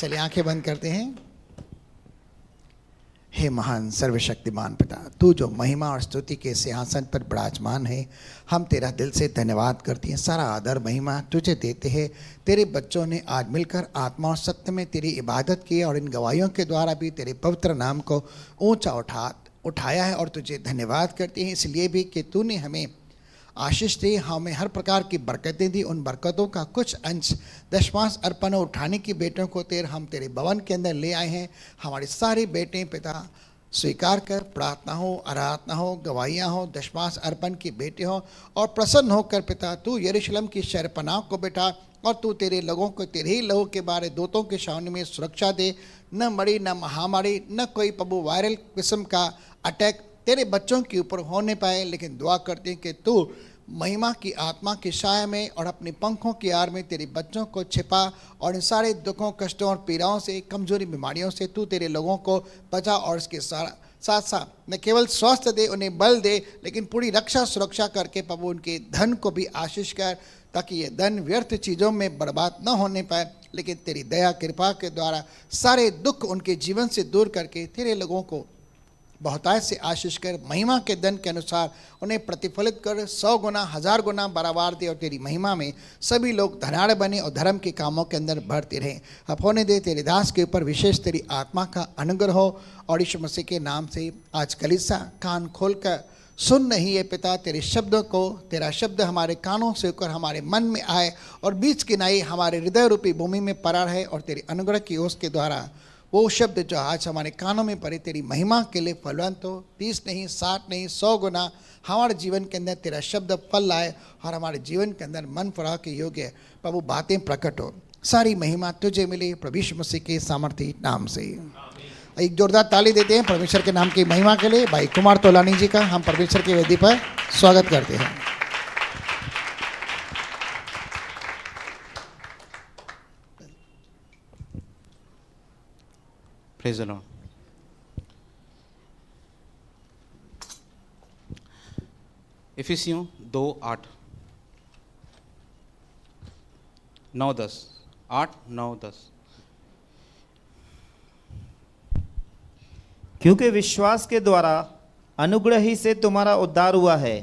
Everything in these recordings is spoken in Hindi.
चलिए आंखें बंद करते हैं। हे महान सर्वशक्तिमान पिता, तू जो महिमा और स्तुति के सिंहासन पर विराजमान है, हम तेरा दिल से धन्यवाद करते हैं। सारा आदर महिमा तुझे देते हैं। तेरे बच्चों ने आज मिलकर आत्मा और सत्य में तेरी इबादत की और इन गवाहियों के द्वारा भी तेरे पवित्र नाम को ऊंचा उठाया है और तुझे धन्यवाद करते हैं इसलिए भी कि तूने हमें आशीष दी, हमें हर प्रकार की बरकतें दी। उन बरकतों का कुछ अंश दशमांश अर्पण उठाने की बेटों को हम तेरे भवन के अंदर ले आए हैं। हमारे सारे बेटे पिता स्वीकार कर, प्रार्थना हो, आराधना हो, गवाहियाँ हो, दशमांश अर्पण की बेटे हो और प्रसन्न होकर पिता तू यरूशलेम की शहरपनाह को बेटा और तू तेरे लोगों को तेरे ही लोगों के बारे दूतों के सामने में सुरक्षा दे। न मरी, न महामारी, न कोई प्रभु वायरल किस्म का अटैक तेरे बच्चों के ऊपर होने पाए, लेकिन दुआ करते हैं कि तू महिमा की आत्मा की छाया में और अपने पंखों की आड़ में तेरे बच्चों को छिपा और इन सारे दुखों, कष्टों और पीड़ाओं से, कमजोरी, बीमारियों से तू तेरे लोगों को बचा और इसके साथ साथ न केवल स्वास्थ्य दे, उन्हें बल दे, लेकिन पूरी रक्षा सुरक्षा करके प्रभु उनके धन को भी आशीष कर, ताकि ये धन व्यर्थ चीज़ों में बर्बाद न होने पाए, लेकिन तेरी दया कृपा के द्वारा सारे दुख उनके जीवन से दूर करके तेरे लोगों को बहुतायत से आशीष कर, महिमा के धन के अनुसार उन्हें प्रतिफलित कर, 100 गुना 1000 गुना बराबर दे और तेरी महिमा में सभी लोग धनाढ़ बने और धर्म के कामों के अंदर बढ़ते रहें। अब होने दे तेरे दास के ऊपर विशेष तेरी आत्मा का अनुग्रह हो और यीशु मसीह के नाम से आज कलीसिया कान खोल कर सुन रही है पिता तेरे शब्दों को। तेरा शब्द हमारे कानों से होकर हमारे मन में आए और बीच किनाई हमारे हृदय रूपी भूमि में पड़ा रहे और तेरी अनुग्रह की ओस के द्वारा वो शब्द जो आज हमारे कानों में पड़े तेरी महिमा के लिए फलवंत हो। 30 नहीं, 60 नहीं, 100 गुना हमारे जीवन के अंदर तेरा शब्द फल लाए और हमारे जीवन के अंदर मन फरा के योग्य प्रभु बातें प्रकट हो। सारी महिमा तुझे मिले प्रभु यीशु मसीह के सामर्थी नाम से। एक जोरदार ताली देते हैं परमेश्वर के नाम की महिमा के लिए। भाई कुमार तोलानी जी का हम परमेश्वर की वेदी पर स्वागत करते हैं। Praise the Lord. इफिसियों 2:8 9-10 8-9-10। क्योंकि विश्वास के द्वारा अनुग्रह ही से तुम्हारा उद्धार हुआ है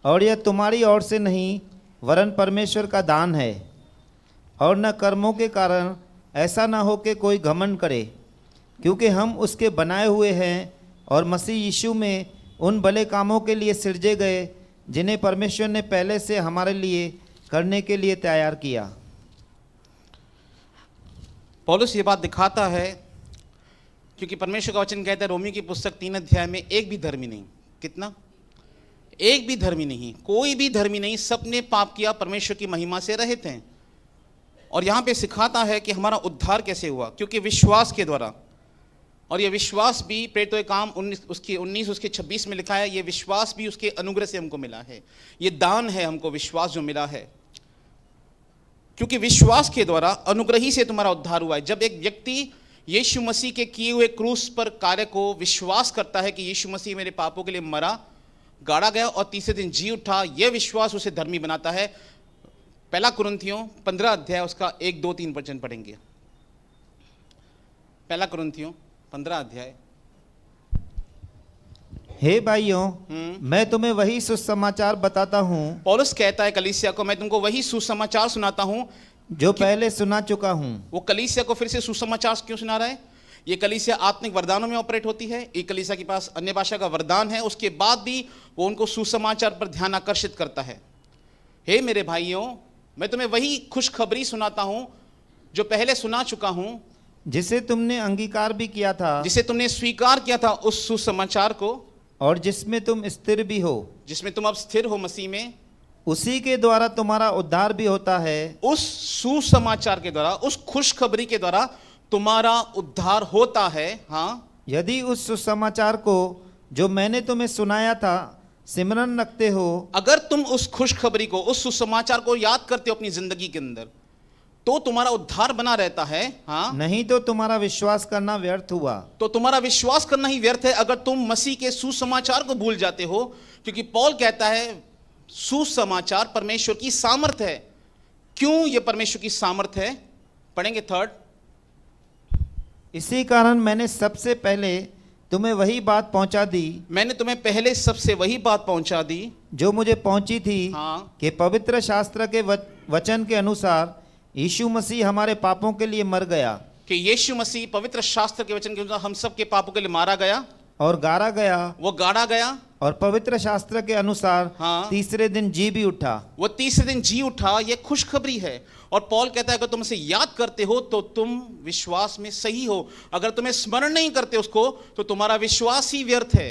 और यह तुम्हारी ओर से नहीं वरन परमेश्वर का दान है, और न कर्मों के कारण, ऐसा न हो कि कोई घमंड करे, क्योंकि हम उसके बनाए हुए हैं और मसीह यीशु में उन भले कामों के लिए सृजे गए जिन्हें परमेश्वर ने पहले से हमारे लिए करने के लिए तैयार किया। पौलुस ये बात दिखाता है क्योंकि परमेश्वर का वचन कहता है रोमी की पुस्तक 3 अध्याय में एक भी धर्मी नहीं। कितना? एक भी धर्मी नहीं, कोई भी धर्मी नहीं, सबने पाप किया, परमेश्वर की महिमा से रहित हैं। और यहाँ पे सिखाता है कि हमारा उद्धार कैसे हुआ, क्योंकि विश्वास के द्वारा। और ये विश्वास भी प्रेरितों के काम 19 उसके 26 में लिखा है, ये विश्वास भी उसके अनुग्रह से हमको मिला है। ये दान है हमको विश्वास जो मिला है, क्योंकि विश्वास के द्वारा अनुग्रह ही से तुम्हारा उद्धार हुआ है। जब एक व्यक्ति यीशु मसीह के किए हुए क्रूस पर कार्य को विश्वास करता है कि यीशु मसीह मेरे पापों के लिए मरा, गाड़ा गया और तीसरे दिन जी उठा, यह विश्वास उसे धर्मी बनाता है। पहला कुरिन्थियों 15 अध्याय उसका 1, 2, 3 वचन पढ़ेंगे। पहला कुरिन्थियों 15 अध्याय। हे भाइयों, मैं तुम्हें वही सुसमाचार बताता हूँ। पौलुस कहता है कलीसिया को, मैं तुमको वही सुसमाचार सुनाता हूँ जो पहले सुना चुका हूँ। वो कलीसिया को फिर से सुसमाचार क्यों सुना रहा है? ये कलीसिया आत्मिक वरदानों में ऑपरेट होती है। एक कलीसिया के पास अन्य भाषा का वरदान है, उसके बाद भी वो उनको सुसमाचार पर ध्यान आकर्षित करता है। हे मेरे भाइयों, मैं तुम्हें वही खुशखबरी सुनाता हूँ जो पहले सुना चुका हूँ, जिसे तुमने अंगीकार भी किया था, जिसे तुमने स्वीकार किया था उस सुसमाचार को, और जिसमें तुम स्थिर भी हो, जिसमें तुम अब स्थिर हो मसीह में। उसी के द्वारा तुम्हारा उद्धार भी होता है। उस सुसमाचार के द्वारा, उस खुशखबरी के द्वारा तुम्हारा उद्धार होता है। हाँ, यदि उस सुसमाचार को जो मैंने तुम्हें सुनाया था सिमरन रखते हो, अगर तुम उस खुशखबरी को, उस सुसमाचार को याद करते हो अपनी जिंदगी के अंदर, तो तुम्हारा उद्धार बना रहता है। हाँ, नहीं तो तुम्हारा विश्वास करना व्यर्थ हुआ। तो तुम्हारा विश्वास करना ही व्यर्थ है अगर तुम मसीह के सुसमाचार को भूल जाते हो, क्योंकि पौल कहता है सुसमाचार परमेश्वर की सामर्थ है। क्यों ये परमेश्वर की सामर्थ है? पढ़ेंगे 3 इसी कारण मैंने सबसे पहले तुम्हें वही बात पहुंचा दी मैंने तुम्हें पहले सबसे वही बात पहुंचा दी। जो मुझे पहुंची थी हाँ। कि पवित्र शास्त्र के वचन के अनुसार यीशु मसीह हमारे पापों के लिए मर गया कि यीशु मसीह पवित्र शास्त्र के वचन के अनुसार हम सब के पापों के लिए मारा गया, और गाड़ा गया, वो गाड़ा गया, और पवित्र शास्त्र के अनुसार हाँ। तीसरे दिन जी भी उठा। वो तीसरे दिन जी उठा। ये खुशखबरी है। और पौल कहता है अगर तुम उसे याद करते हो तो तुम विश्वास में सही हो, अगर तुम्हें स्मरण नहीं करते उसको तो तुम्हारा विश्वास ही व्यर्थ है।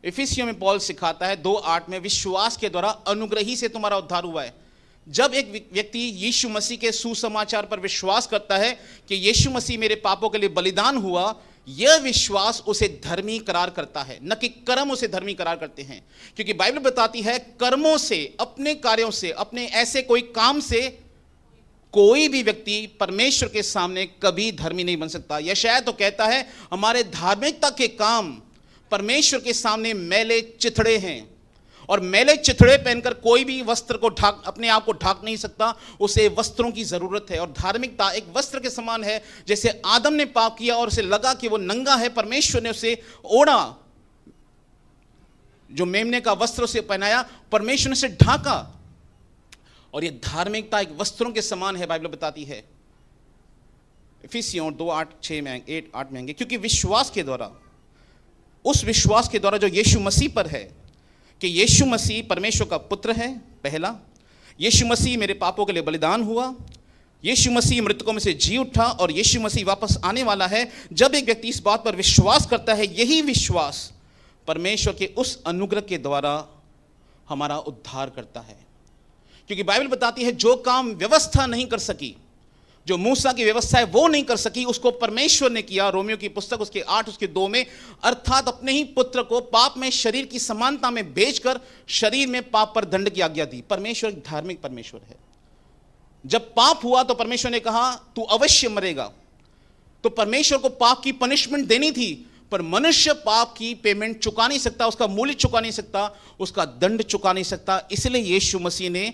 इफिसियों में पौल सिखाता है 2:8 में, विश्वास के द्वारा अनुग्रह ही से तुम्हारा उद्धार हुआ है। जब एक व्यक्ति यीशु मसीह के सुसमाचार पर विश्वास करता है कि यीशु मसीह मेरे पापों के लिए बलिदान हुआ, यह विश्वास उसे धर्मी करार करता है, न कि कर्म उसे धर्मी करार करते हैं। क्योंकि बाइबल बताती है कर्मों से, अपने कार्यों से, अपने ऐसे कोई काम से कोई भी व्यक्ति परमेश्वर के सामने कभी धर्मी नहीं बन सकता। यशायाह तो कहता है हमारे धार्मिकता के काम परमेश्वर के सामने मैले चिथड़े हैं, और मैले चिथड़े पहनकर कोई भी वस्त्र को ढाक, अपने आप को ढाक नहीं सकता। उसे वस्त्रों की जरूरत है। और धार्मिकता एक वस्त्र के समान है। जैसे आदम ने पाप किया और उसे लगा कि वो नंगा है, परमेश्वर ने उसे ओढ़ा, जो मेमने का वस्त्र उसे पहनाया, परमेश्वर ने उसे ढाका। और ये धार्मिकता एक वस्त्रों के समान है, बाइबल बताती है। इफिसियों 2:8 में 8 में आएंगे, क्योंकि विश्वास के द्वारा, उस विश्वास के द्वारा जो यीशु मसीह पर है कि यीशु मसीह परमेश्वर का पुत्र है, पहला, यीशु मसीह मेरे पापों के लिए बलिदान हुआ, यीशु मसीह मृतकों में से जी उठा, और यीशु मसीह वापस आने वाला है। जब एक व्यक्ति इस बात पर विश्वास करता है, यही विश्वास परमेश्वर के उस अनुग्रह के द्वारा हमारा उद्धार करता है। क्योंकि बाइबल बताती है जो काम व्यवस्था नहीं कर सकी, जो मूसा की व्यवस्था है वो नहीं कर सकी, उसको परमेश्वर ने किया। रोमियो की पुस्तक उसके 8 उसके 2 में, अर्थात अपने ही पुत्र को पाप में शरीर की समानता में बेचकर शरीर में पाप पर दंड की आज्ञा दी। परमेश्वर एक धार्मिक परमेश्वर है। जब पाप हुआ तो परमेश्वर ने कहा तू अवश्य मरेगा। तो परमेश्वर को पाप की पनिशमेंट देनी थी, पर मनुष्य पाप की पेमेंट चुका नहीं सकता, उसका मूल्य चुका नहीं सकता, उसका दंड चुका नहीं सकता। इसलिए यीशु मसीह ने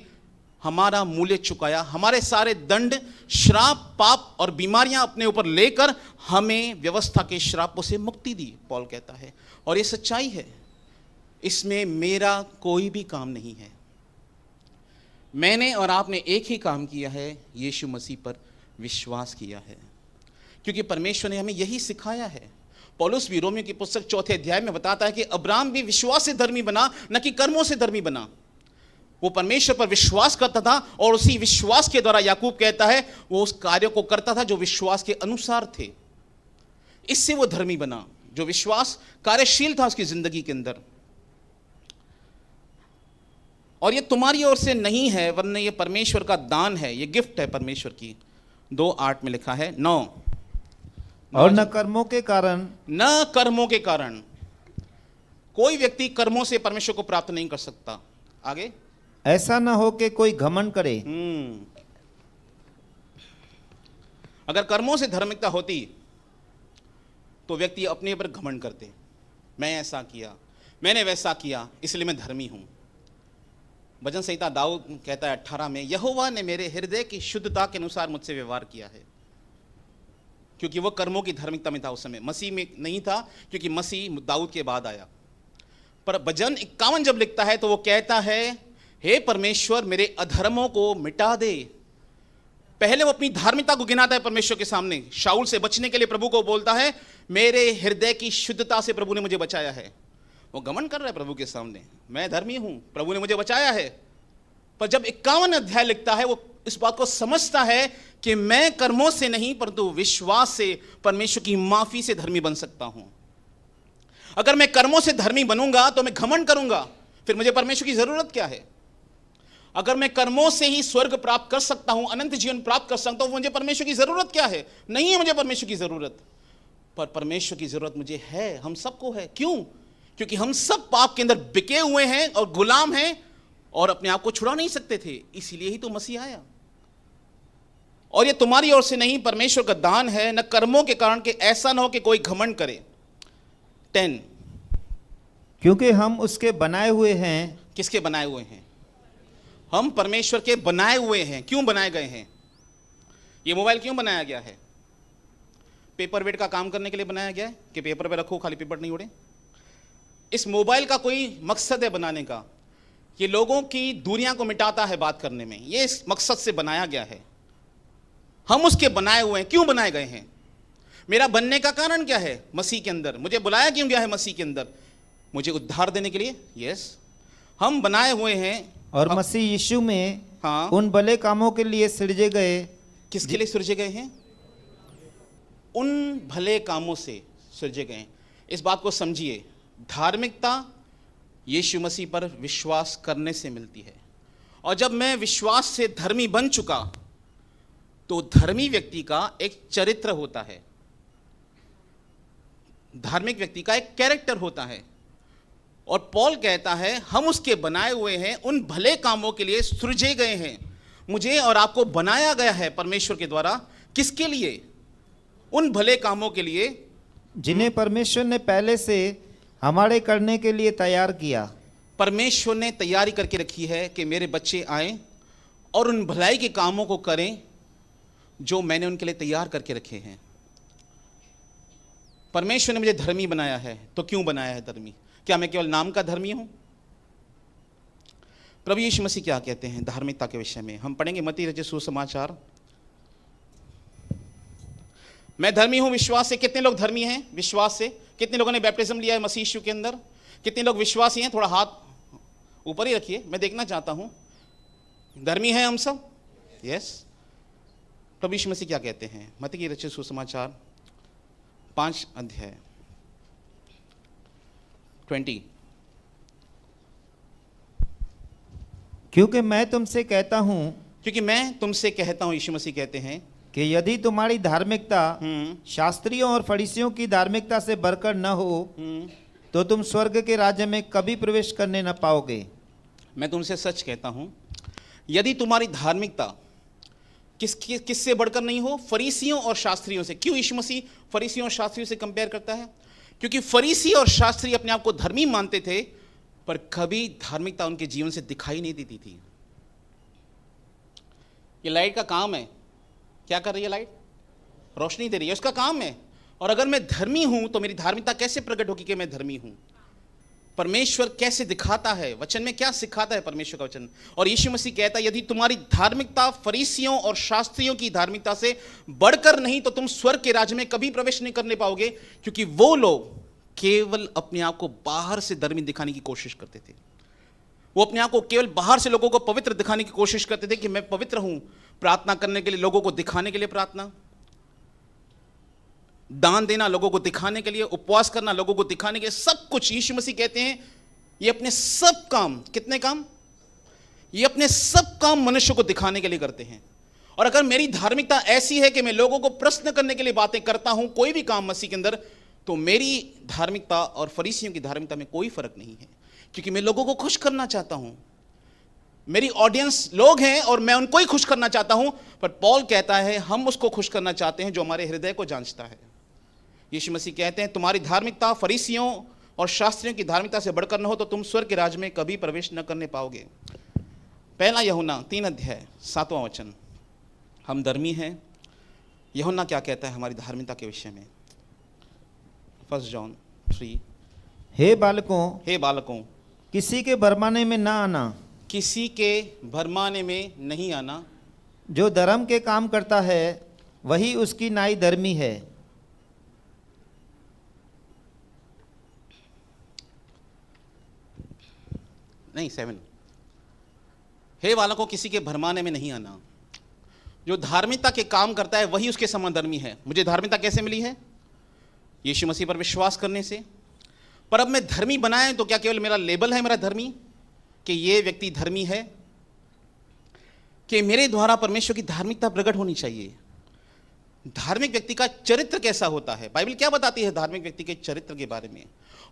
हमारा मूल्य चुकाया, हमारे सारे दंड, श्राप, पाप और बीमारियां अपने ऊपर लेकर हमें व्यवस्था के श्रापों से मुक्ति दी, पौल कहता है। और ये सच्चाई है, इसमें मेरा कोई भी काम नहीं है। मैंने और आपने एक ही काम किया है, यीशु मसीह पर विश्वास किया है, क्योंकि परमेश्वर ने हमें यही सिखाया है। पौलुस भी रोमियो की पुस्तक 4 अध्याय में बताता है कि अब्राहम भी विश्वास से धर्मी बना, न कि कर्मों से धर्मी बना। वो परमेश्वर पर विश्वास करता था, और उसी विश्वास के द्वारा याकूब कहता है वो उस कार्य को करता था जो विश्वास के अनुसार थे। इससे वो धर्मी बना, जो विश्वास कार्यशील था उसकी जिंदगी के अंदर। और ये तुम्हारी ओर से नहीं है, वरना ये परमेश्वर का दान है, ये गिफ्ट है परमेश्वर की। 2:8 में लिखा है 9, और न कर्मों के कारण, न कर्मों के कारण। कोई व्यक्ति कर्मों से परमेश्वर को प्राप्त नहीं कर सकता। आगे, ऐसा न हो कि कोई घमंड करे। अगर कर्मों से धार्मिकता होती तो व्यक्ति अपने ऊपर घमंड करते, मैं ऐसा किया, मैंने वैसा किया, इसलिए मैं धर्मी हूं। भजन संहिता दाऊद कहता है 18 में, यहोवा ने मेरे हृदय की शुद्धता के अनुसार मुझसे व्यवहार किया है। क्योंकि वो कर्मों की धार्मिकता में था उस समय, मसीह में नहीं था, क्योंकि मसीह दाऊद के बाद आया। पर भजन 51 जब लिखता है तो वो कहता है, हे परमेश्वर मेरे अधर्मों को मिटा दे। पहले वो अपनी धार्मिकता को गिनाता है परमेश्वर के सामने। शाऊल से बचने के लिए प्रभु को बोलता है, मेरे हृदय की शुद्धता से प्रभु ने मुझे बचाया है। वो घमंड कर रहा है प्रभु के सामने, मैं धर्मी हूं, प्रभु ने मुझे बचाया है। पर जब 51 अध्याय लिखता है, वो इस बात को समझता है कि मैं कर्मों से नहीं परंतु विश्वास से, परमेश्वर की माफी से धर्मी बन सकता हूं। अगर मैं कर्मों से धर्मी बनूंगा तो मैं घमंड करूंगा, फिर मुझे परमेश्वर की जरूरत क्या है? अगर मैं कर्मों से ही स्वर्ग प्राप्त कर सकता हूं, अनंत जीवन प्राप्त कर सकता हूं, मुझे परमेश्वर की जरूरत क्या है? नहीं है मुझे परमेश्वर की जरूरत। पर परमेश्वर की जरूरत मुझे है, हम सबको है। क्यों? क्योंकि हम सब पाप के अंदर बिके हुए हैं और गुलाम हैं और अपने आप को छुड़ा नहीं सकते थे। इसीलिए ही तो मसीह आया। और ये तुम्हारी ओर से नहीं, परमेश्वर का दान है, न कर्मों के कारण, कि ऐसा ना हो कि कोई घमंड करे। 10, क्योंकि हम उसके बनाए हुए हैं। किसके बनाए हुए हैं? हम परमेश्वर के बनाए हुए हैं। क्यों बनाए गए हैं? ये मोबाइल क्यों बनाया गया है? पेपर वेट का काम करने के लिए बनाया गया है कि पेपर पे रखो खाली पेपर नहीं उड़े। इस मोबाइल का कोई मकसद है बनाने का, ये लोगों की दूरियां को मिटाता है बात करने में, ये इस मकसद से बनाया गया है। हम उसके बनाए हुए हैं। क्यों बनाए गए हैं? मेरा बनने का कारण क्या है? मसीह के अंदर मुझे बुलाया क्यों गया है? मसीह के अंदर मुझे उद्धार देने के लिए। यस, हम बनाए हुए हैं। और मसीह यीशु में हाँ, उन भले कामों के लिए सृजे गए। किसके लिए सृजे गए हैं? उन भले कामों से सृजे गए हैं। इस बात को समझिए, धार्मिकता यीशु मसीह पर विश्वास करने से मिलती है। और जब मैं विश्वास से धर्मी बन चुका तो धर्मी व्यक्ति का एक चरित्र होता है, धार्मिक व्यक्ति का एक कैरेक्टर होता है। और पॉल कहता है हम उसके बनाए हुए हैं, उन भले कामों के लिए सृजे गए हैं। मुझे और आपको बनाया गया है परमेश्वर के द्वारा। किसके लिए? उन भले कामों के लिए जिन्हें परमेश्वर ने पहले से हमारे करने के लिए तैयार किया। परमेश्वर ने तैयारी करके रखी है कि मेरे बच्चे आए और उन भलाई के कामों को करें जो मैंने उनके लिए तैयार करके रखे हैं। परमेश्वर ने मुझे धर्मी बनाया है। तो क्यों बनाया है धर्मी? क्या मैं केवल नाम का धर्मी हूं? प्रभु यीशु मसीह क्या कहते हैं धार्मिकता के विषय में? हम पढ़ेंगे मत्ती रचित सुसमाचार। मैं धर्मी हूं विश्वास से। कितने लोग धर्मी हैं विश्वास से? कितने लोगों ने बैप्टिज्म लिया है मसीह यीशु के अंदर? कितने लोग विश्वासी हैं? थोड़ा हाथ ऊपर ही रखिए, मैं देखना चाहता हूं। धर्मी हैं हम सब? यस। प्रभु यीशु मसीह क्या कहते हैं? मत्ती की रचित सुसमाचार 5 अध्याय 20। क्योंकि मैं तुमसे कहता हूँ क्योंकि मैं तुमसे कहता हूं, यीशु मसीह कहते हैं, कि यदि तुम्हारी धार्मिकता शास्त्रियों और फरीसियों की धार्मिकता से बढ़कर न हो तो तुम स्वर्ग के राज्य में कभी प्रवेश करने न पाओगे। मैं तुमसे सच कहता हूं, यदि तुम्हारी धार्मिकता किससे बढ़कर नहीं हो? फरीसियों और शास्त्रियों से। क्यों यीशु मसीह फरीसियों और शास्त्रियों से कंपेयर करता है? क्योंकि फरीसी और शास्त्री अपने आप को धर्मी मानते थे, पर कभी धार्मिकता उनके जीवन से दिखाई नहीं देती थी। ये लाइट का काम है। क्या कर रही है लाइट? रोशनी दे रही है, उसका काम है। और अगर मैं धर्मी हूं तो मेरी धार्मिकता कैसे प्रकट होगी कि मैं धर्मी हूं? परमेश्वर कैसे दिखाता है? वचन में क्या सिखाता है परमेश्वर का वचन? और यीशु मसीह कहता है यदि तुम्हारी धार्मिकता फरीसियों और शास्त्रियों की धार्मिकता से बढ़कर नहीं तो तुम स्वर्ग के राज्य में कभी प्रवेश नहीं करने पाओगे। क्योंकि वो लोग केवल अपने आप को बाहर से धर्मी दिखाने की कोशिश करते थे। वो अपने आप को केवल बाहर से लोगों को पवित्र दिखाने की कोशिश करते थे कि मैं पवित्र हूं। प्रार्थना करने के लिए, लोगों को दिखाने के लिए प्रार्थना, दान देना लोगों को दिखाने के लिए, उपवास करना लोगों को दिखाने के लिए, सब कुछ। यीशु मसीह कहते हैं ये अपने सब काम, कितने काम? ये अपने सब काम मनुष्य को दिखाने के लिए करते हैं। और अगर मेरी धार्मिकता ऐसी है कि मैं लोगों को प्रश्न करने के लिए बातें करता हूं, कोई भी काम मसीह के अंदर, तो मेरी धार्मिकता और फरीसियों की धार्मिकता में कोई फर्क नहीं है। क्योंकि मैं लोगों को खुश करना चाहता हूं। मेरी ऑडियंस लोग हैं और मैं उनको ही खुश करना चाहता हूं। पर पॉल कहता है हम उसको खुश करना चाहते हैं जो हमारे हृदय को जांचता है। यीशु मसीह कहते हैं तुम्हारी धार्मिकता फरीसियों और शास्त्रियों की धार्मिकता से बढ़कर न हो तो तुम स्वर्ग के राज्य में कभी प्रवेश न करने पाओगे। पहला यूहन्ना 3 अध्याय 7वां वचन। हम धर्मी हैं। यूहन्ना क्या कहता है हमारी धार्मिकता के विषय में? 1 जॉन 3। हे बालकों, किसी के भरमाने में न आना। किसी के भरमाने में नहीं आना। जो धर्म के काम करता है वही उसकी नाई धर्मी है। नहीं 7। हे बालकों, किसी के भरमाने में नहीं आना। जो धार्मिकता के काम करता है वही उसके समान धर्मी है। मुझे धार्मिकता कैसे मिली है? यीशु मसीह पर विश्वास करने से। पर अब मैं धर्मी बनाए तो क्या केवल मेरा लेबल है मेरा धर्मी कि ये व्यक्ति धर्मी है? कि मेरे द्वारा परमेश्वर की धार्मिकता प्रकट होनी चाहिए। धार्मिक व्यक्ति का चरित्र कैसा होता है? बाइबल क्या बताती है धार्मिक व्यक्ति के चरित्र के बारे में?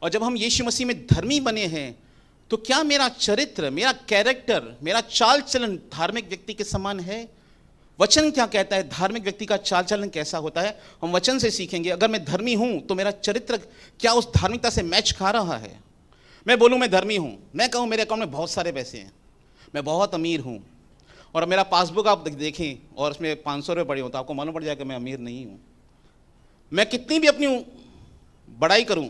और जब हम यीशु मसीह में धर्मी बने हैं तो क्या मेरा चरित्र, मेरा कैरेक्टर, मेरा चाल चलन धार्मिक व्यक्ति के समान है? वचन क्या कहता है धार्मिक व्यक्ति का चाल चलन कैसा होता है? हम वचन से सीखेंगे। अगर मैं धर्मी हूं तो मेरा चरित्र क्या उस धार्मिकता से मैच खा रहा है? मैं बोलूं मैं धर्मी हूं, मैं कहूं मेरे अकाउंट में बहुत सारे पैसे हैं, मैं बहुत अमीर हूं, और मेरा पासबुक आप देखें और उसमें 500 रुपये पड़े हो तो आपको मालूम पड़ जाएगा मैं अमीर नहीं हूं। मैं कितनी भी अपनी बड़ाई करूं,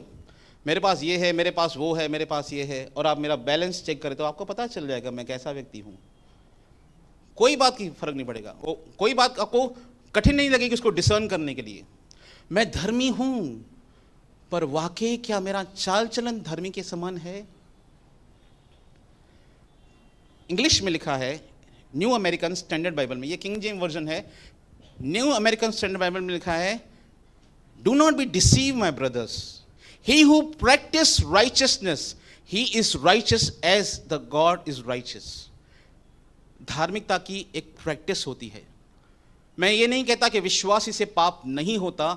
मेरे पास ये है, मेरे पास वो है, मेरे पास ये है, और आप मेरा बैलेंस चेक करें तो आपको पता चल जाएगा मैं कैसा व्यक्ति हूं। कोई बात की फर्क नहीं पड़ेगा, कोई बात आपको कठिन नहीं लगेगी उसको डिसर्न करने के लिए। मैं धर्मी हूं, पर वाकई क्या मेरा चाल चलन धर्मी के समान है? इंग्लिश में लिखा है न्यू अमेरिकन स्टैंडर्ड बाइबल में, ये किंग जेम्स वर्जन है, न्यू अमेरिकन स्टैंडर्ड बाइबल में लिखा है, do not be deceive my brothers, he who practice righteousness he is righteous as the God is righteous. धार्मिकता की एक प्रैक्टिस होती है। मैं ये नहीं कहता कि विश्वासी से पाप नहीं होता,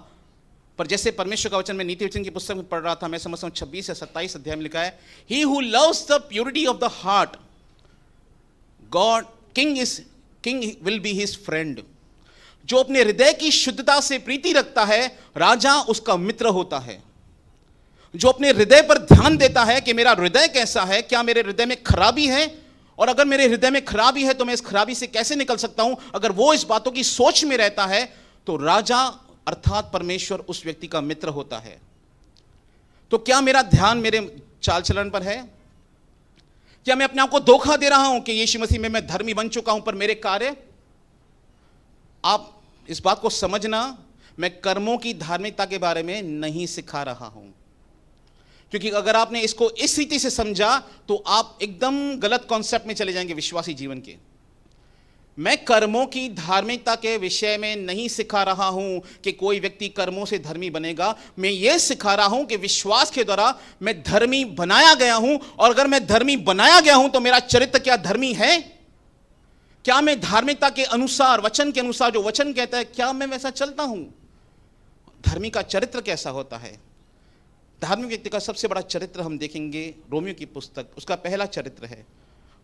पर जैसे परमेश्वर का वचन में नीति वचन की पुस्तक में पढ़ रहा था, मैं समझता हूं 26 या 27 अध्याय में लिखा है, he who loves the purity of the heart God king will be his friend. जो अपने हृदय की शुद्धता से प्रीति रखता है, राजा उसका मित्र होता है। जो अपने हृदय पर ध्यान देता है कि मेरा हृदय कैसा है, क्या मेरे हृदय में खराबी है, और अगर मेरे हृदय में खराबी है तो मैं इस खराबी से कैसे निकल सकता हूं, अगर वो इस बातों की सोच में रहता है तो राजा अर्थात परमेश्वर उस व्यक्ति का मित्र होता है। तो क्या मेरा ध्यान मेरे चाल चलन पर है? क्या मैं अपने आप को धोखा दे रहा हूं कि यीशु मसीह में मैं धर्मी बन चुका हूं, पर मेरे कार्य? आप इस बात को समझना, मैं कर्मों की धार्मिकता के बारे में नहीं सिखा रहा हूं, क्योंकि अगर आपने इसको इस रीति से समझा तो आप एकदम गलत कॉन्सेप्ट में चले जाएंगे विश्वासी जीवन के। मैं कर्मों की धार्मिकता के विषय में नहीं सिखा रहा हूं कि कोई व्यक्ति कर्मों से धर्मी बनेगा। मैं यह सिखा रहा हूं कि विश्वास के द्वारा मैं धर्मी बनाया गया हूं, और अगर मैं धर्मी बनाया गया हूं तो मेरा चरित्र क्या धर्मी है? क्या मैं धार्मिकता के अनुसार, वचन के अनुसार, जो वचन कहता है, क्या मैं वैसा चलता हूं? धर्मी का चरित्र कैसा होता है? धार्मिक व्यक्ति का सबसे बड़ा चरित्र हम देखेंगे रोमियो की पुस्तक, उसका पहला चरित्र है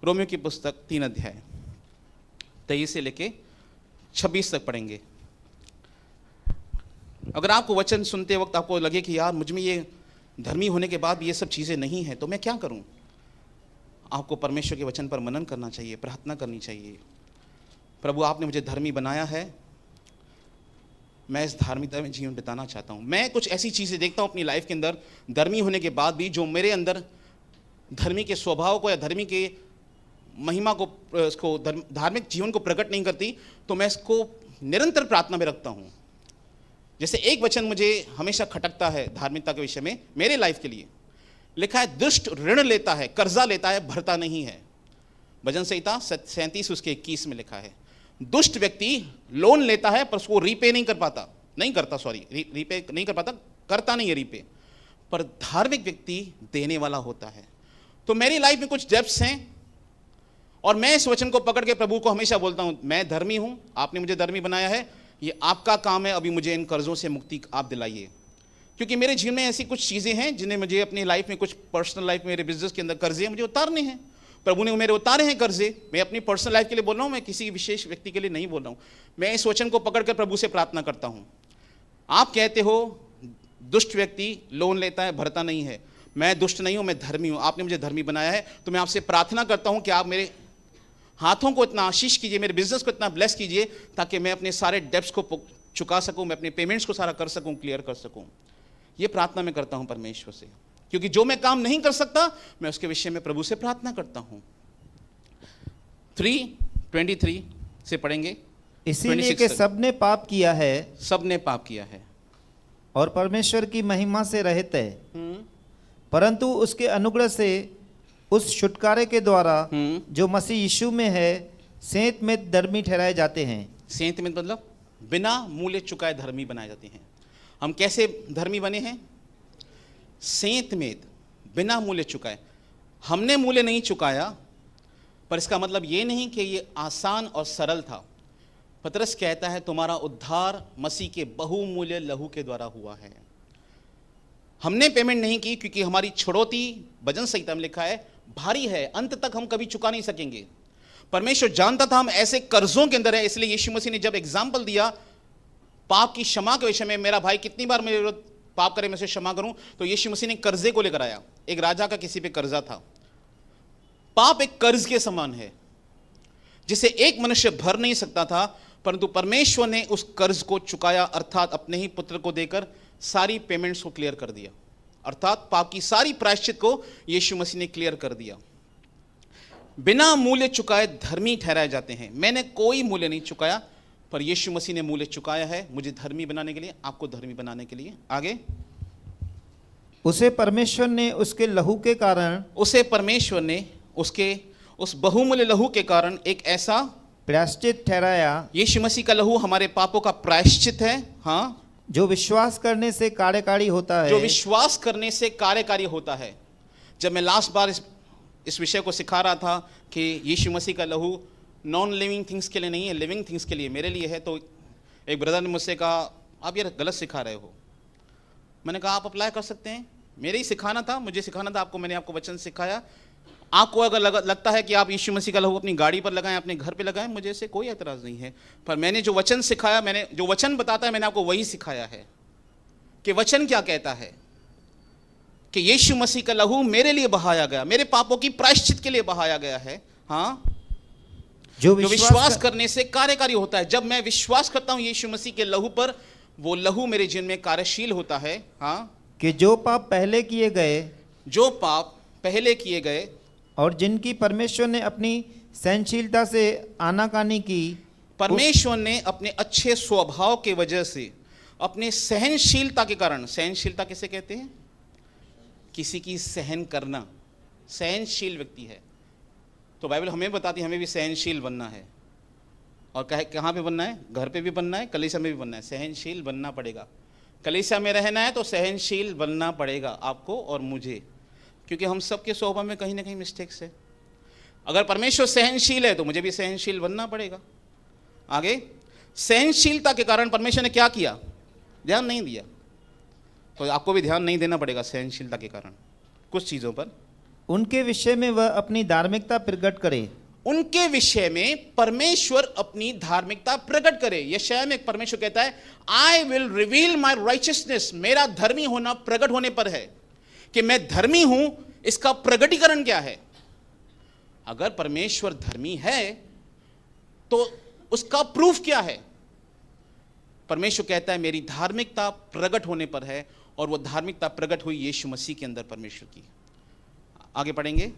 रोमियो की पुस्तक 3 अध्याय 23 से लेके 26 तक पढ़ेंगे। अगर आपको वचन सुनते वक्त आपको लगे कि यार मुझ में ये धर्मी होने के बाद भी ये सब चीज़ें नहीं हैं, तो मैं क्या करूं? आपको परमेश्वर के वचन पर मनन करना चाहिए, प्रार्थना करनी चाहिए। प्रभु, आपने मुझे धर्मी बनाया है, मैं इस धार्मिकता में जीवन बिताना चाहता हूँ। मैं कुछ ऐसी चीज़ें देखता हूँ अपनी लाइफ के अंदर धर्मी होने के बाद भी, जो मेरे अंदर धर्मी के स्वभाव को या धर्मी के महिमा को, इसको धार्मिक जीवन को प्रकट नहीं करती, तो मैं इसको निरंतर प्रार्थना में रखता हूँ। जैसे एक वचन मुझे हमेशा खटकता है धार्मिकता के विषय में मेरे लाइफ के लिए, लिखा है, दुष्ट ऋण लेता है, कर्जा लेता है, भरता नहीं है। भजन संहिता 37 उसके 21 में लिखा है, दुष्ट व्यक्ति लोन लेता है पर उसको रीपे नहीं कर पाता, रीपे नहीं कर पाता, करता नहीं है रीपे, पर धार्मिक व्यक्ति देने वाला होता है। तो मेरी लाइफ में कुछ डेब्ट्स हैं, और मैं इस वचन को पकड़ के प्रभु को हमेशा बोलता हूं, मैं धर्मी हूं, आपने मुझे धर्मी बनाया है, ये आपका काम है, अभी मुझे इन कर्जों से मुक्ति आप दिलाइए। क्योंकि मेरे जीवन में ऐसी कुछ चीज़ें हैं जिन्हें मुझे अपनी लाइफ में, कुछ पर्सनल लाइफ में, मेरे बिजनेस के अंदर कर्जे मुझे उतारने हैं। प्रभु ने मेरे उतारे हैं कर्जे। मैं अपनी पर्सनल लाइफ के लिए बोल रहा हूँ, मैं किसी विशेष व्यक्ति के लिए नहीं बोल रहा हूँ। मैं इस वचन को पकड़ कर प्रभु से प्रार्थना करता हूँ। आप कहते हो दुष्ट व्यक्ति लोन लेता है, भरता नहीं है। मैं दुष्ट नहीं हूँ, मैं धर्मी हूँ, आपने मुझे धर्मी बनाया है। तो मैं आपसे प्रार्थना करता हूँ कि आप मेरे हाथों को इतना आशीष कीजिए, मेरे बिजनेस को इतना ब्लेस कीजिए, ताकि मैं अपने सारे डेब्ट्स को चुका सकूं, मैं अपने पेमेंट्स को सारा कर सकूं, क्लियर कर सकूं। ये प्रार्थना मैं करता हूं परमेश्वर से, क्योंकि जो मैं काम नहीं कर सकता मैं उसके विषय में प्रभु से प्रार्थना करता हूं। 3:23 से पढ़ेंगे। इसीलिए कि सबने पाप किया है, सबने पाप किया है और परमेश्वर की महिमा से रहित है, परंतु उसके अनुग्रह से उस छुटकारे के द्वारा जो मसीह यीशु में है सेंत में धर्मी ठहराए जाते हैं। सेंत में मतलब बिना मूल्य चुकाए धर्मी बनाए जाते हैं। हम कैसे धर्मी बने हैं? सेंत में, बिना मूल्य चुकाए। हमने मूल्य नहीं चुकाया, पर इसका मतलब ये नहीं कि ये आसान और सरल था। पतरस कहता है तुम्हारा उद्धार मसीह के बहुमूल्य लहू के द्वारा हुआ है। हमने पेमेंट नहीं की, क्योंकि हमारी छुड़ौती, भजन संहिता में लिखा है, भारी है, अंत तक हम कभी चुका नहीं सकेंगे। परमेश्वर जानता था हम ऐसे कर्जों के अंदर है, इसलिए यीशु मसीह ने जब एग्जाम्पल दिया पाप की क्षमा के विषय में, मेरा भाई कितनी बार मेरे विरुद्ध पाप करे मैं उसे क्षमा करूं, तो यीशु मसीह ने कर्जे को लेकर आया। एक राजा का किसी पे कर्जा था। पाप एक कर्ज के समान है जिसे एक मनुष्य भर नहीं सकता था, परंतु परमेश्वर ने उस कर्ज को चुकाया, अर्थात अपने ही पुत्र को देकर सारी पेमेंट्स को क्लियर कर दिया, अर्थात पाप की सारी प्रायश्चित को यीशु मसीह ने क्लियर कर दिया। बिना मूल्य चुकाए धर्मी ठहराए जाते हैं। मैंने कोई मूल्य नहीं चुकाया, पर यीशु मसीह ने मूल्य चुकाया है मुझे धर्मी बनाने के लिए, आपको धर्मी बनाने के लिए। आगे, उसे परमेश्वर ने उसके लहू के कारण उसे परमेश्वर ने उसके उस बहुमूल्य लहू के कारण एक ऐसा प्रायश्चित ठहराया यीशु मसीह का लहू हमारे पापों का प्रायश्चित है, हाँ, जो विश्वास करने से कार्यकारी होता है। जो विश्वास करने से कार्यकारी होता है। जब मैं लास्ट बार इस विषय को सिखा रहा था कि यीशु मसीह का लहू नॉन लिविंग थिंग्स के लिए नहीं है, लिविंग थिंग्स के लिए, मेरे लिए है, तो एक ब्रदर ने मुझसे कहा आप ये गलत सिखा रहे हो। मैंने कहा आप अप्लाई कर सकते हैं, मेरे ही सिखाना था, मुझे सिखाना था आपको, मैंने आपको वचन सिखाया। आपको अगर लगता है कि आप यीशु मसीह का लहू अपनी गाड़ी पर लगाएं, अपने घर पे लगाएं, मुझे इससे कोई एतराज़ नहीं है, पर मैंने जो वचन सिखाया, मैंने जो वचन बताता है मैंने आपको वही सिखाया है कि वचन क्या कहता है कि यीशु मसीह का लहू मेरे लिए बहाया गया, मेरे पापों की प्रायश्चित के लिए बहाया गया है, हाँ, जो विश्वास करने से कार्यकारी होता है। जब मैं विश्वास करता हूं यीशु मसीह के लहू पर, वो लहू मेरे जीवन में कार्यशील होता है, हाँ, कि जो पाप पहले किए गए, जो पाप पहले किए गए और जिनकी परमेश्वर ने अपनी सहनशीलता से आनाकानी की, परमेश्वर ने अपने अच्छे स्वभाव के वजह से, अपने सहनशीलता के कारण, सहनशीलता किसे कहते हैं? किसी की सहन करना, सहनशील व्यक्ति है। तो बाइबल हमें बताती है हमें भी सहनशील बनना है, और कहाँ पे बनना है? घर पे भी बनना है, कलीसिया में भी बनना है। सहनशील बनना पड़ेगा, कलीसिया में रहना है तो सहनशील बनना पड़ेगा आपको और मुझे, क्योंकि हम सबके स्वभाव में कहीं ना कहीं मिस्टेक्स है। अगर परमेश्वर सहनशील है तो मुझे भी सहनशील बनना पड़ेगा। आगे, सहनशीलता के कारण परमेश्वर ने क्या किया? ध्यान नहीं दिया, तो आपको भी ध्यान नहीं देना पड़ेगा सहनशीलता के कारण कुछ चीज़ों पर। उनके विषय में वह अपनी धार्मिकता प्रकट करे, उनके विषय में परमेश्वर अपनी धार्मिकता प्रकट करे। यशायाह में परमेश्वर कहता है I will reveal my righteousness, मेरा धर्मी होना प्रकट होने पर है कि मैं धर्मी हूं। इसका प्रकटीकरण क्या है? अगर परमेश्वर धर्मी है तो उसका प्रूफ क्या है? परमेश्वर कहता है मेरी धार्मिकता प्रकट होने पर है, और वो धार्मिकता प्रकट हुई यीशु मसीह के अंदर परमेश्वर की। आगे पढ़ेंगे,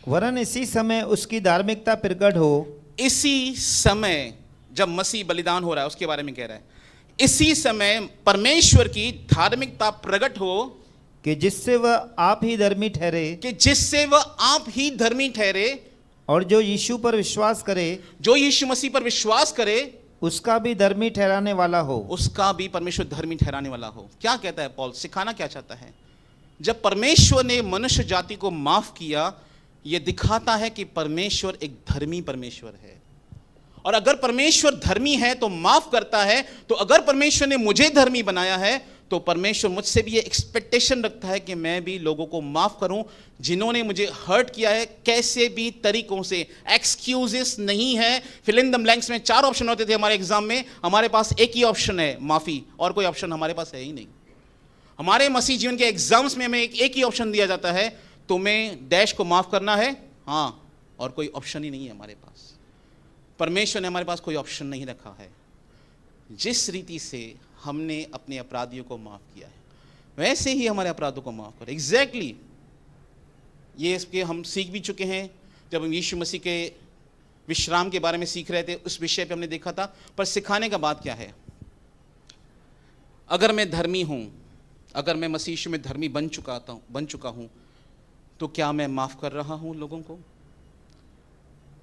वरन इसी समय उसकी धार्मिकता प्रकट हो। इसी समय जब मसीह बलिदान हो रहा है उसके बारे में कह रहा है, इसी समय परमेश्वर की धार्मिकता प्रकट हो कि जिससे वह आप ही धर्मी ठहरे, कि जिससे वह आप ही धर्मी ठहरे, और जो यीशु पर विश्वास करे, जो यीशु मसीह पर विश्वास करे, उसका भी धर्मी ठहराने वाला हो। उसका भी परमेश्वर धर्मी ठहराने वाला हो। क्या कहता है पौल? सिखाना क्या चाहता है? जब परमेश्वर ने मनुष्य जाति को माफ किया, यह दिखाता है कि परमेश्वर एक धर्मी परमेश्वर है। और अगर परमेश्वर धर्मी है तो माफ करता है, तो अगर परमेश्वर ने मुझे धर्मी बनाया है तो परमेश्वर मुझसे भी ये एक्सपेक्टेशन रखता है कि मैं भी लोगों को माफ करूं जिन्होंने मुझे हर्ट किया है, कैसे भी तरीकों से। एक्सक्यूजेस नहीं है। फिल इन द ब्लैंक्स में 4 ऑप्शन होते थे हमारे एग्जाम में, हमारे पास एक ही ऑप्शन है, माफी, और कोई ऑप्शन हमारे पास है ही नहीं। हमारे मसीह जीवन के एग्जाम्स में हमें एक ही ऑप्शन दिया जाता है, तुम्हें डैश को माफ करना है, हाँ, और कोई ऑप्शन ही नहीं है हमारे पास। परमेश्वर ने हमारे पास कोई ऑप्शन नहीं रखा है। जिस रीति से हमने अपने अपराधियों को माफ किया है, वैसे ही हमारे अपराधों को माफ करें। एग्जैक्टली ये इसके हम सीख भी चुके हैं। जब हम यीशु मसीह के विश्राम के बारे में सीख रहे थे, उस विषय पे हमने देखा था। पर सिखाने का बात क्या है? अगर मैं धर्मी हूं, अगर मैं मसीह यीशु में धर्मी बन चुका हूं, तो क्या मैं माफ कर रहा हूं लोगों को?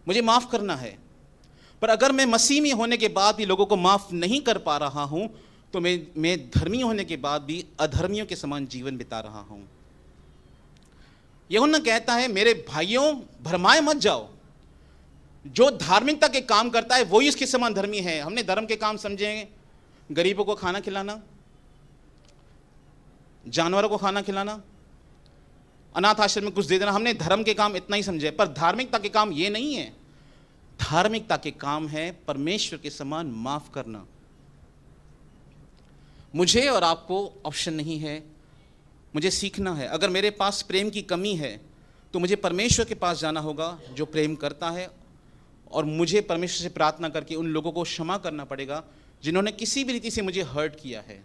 मुझे माफ करना है, पर अगर मैं मसीह में होने के बाद भी लोगों को माफ नहीं कर पा रहा हूं, तो मैं धर्मी होने के बाद भी अधर्मियों के समान जीवन बिता रहा हूं। यूहन्ना कहता है मेरे भाइयों भरमाए मत जाओ, जो धार्मिकता के काम करता है वही उसके समान धर्मी है। हमने धर्म के काम समझे गरीबों को खाना खिलाना, जानवरों को खाना खिलाना, अनाथ आश्रम में कुछ दे देना, हमने धर्म के काम इतना ही समझे। पर धार्मिकता के काम ये नहीं है। धार्मिकता के काम है परमेश्वर के समान माफ करना। मुझे और आपको ऑप्शन नहीं है, मुझे सीखना है। अगर मेरे पास प्रेम की कमी है तो मुझे परमेश्वर के पास जाना होगा जो प्रेम करता है और मुझे परमेश्वर से प्रार्थना करके उन लोगों को क्षमा करना पड़ेगा जिन्होंने किसी भी रीति से मुझे हर्ट किया है।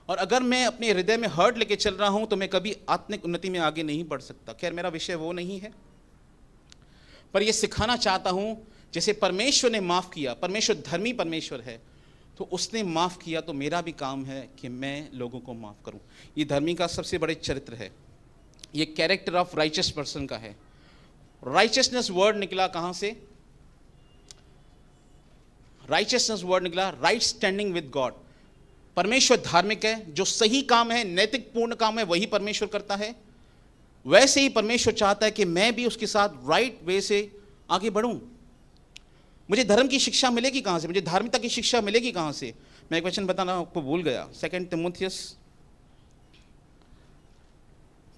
और अगर मैं अपने हृदय में हर्ट लेके चल रहा हूं तो मैं कभी आत्मिक उन्नति में आगे नहीं बढ़ सकता। खैर मेरा विषय वो नहीं है, पर यह सिखाना चाहता हूं जैसे परमेश्वर ने माफ किया, परमेश्वर धर्मी परमेश्वर है, तो उसने माफ किया तो मेरा भी काम है कि मैं लोगों को माफ करूं। ये धर्मी का सबसे बड़े चरित्र है, ये कैरेक्टर ऑफ राइचियस पर्सन का है। राइचियसनेस वर्ड निकला कहां से? राइचियसनेस वर्ड निकला राइट स्टैंडिंग विद गॉड। परमेश्वर धार्मिक है, जो सही काम है, नैतिक पूर्ण काम है, वही परमेश्वर करता है। वैसे ही परमेश्वर चाहता है कि मैं भी उसके साथ राइट वे से आगे बढ़ूं। मुझे धर्म की शिक्षा मिलेगी कहां से? मुझे धार्मिकता की शिक्षा मिलेगी कहां से? मैं एक वचन बताना आपको भूल गया, 2 तिमुथियुस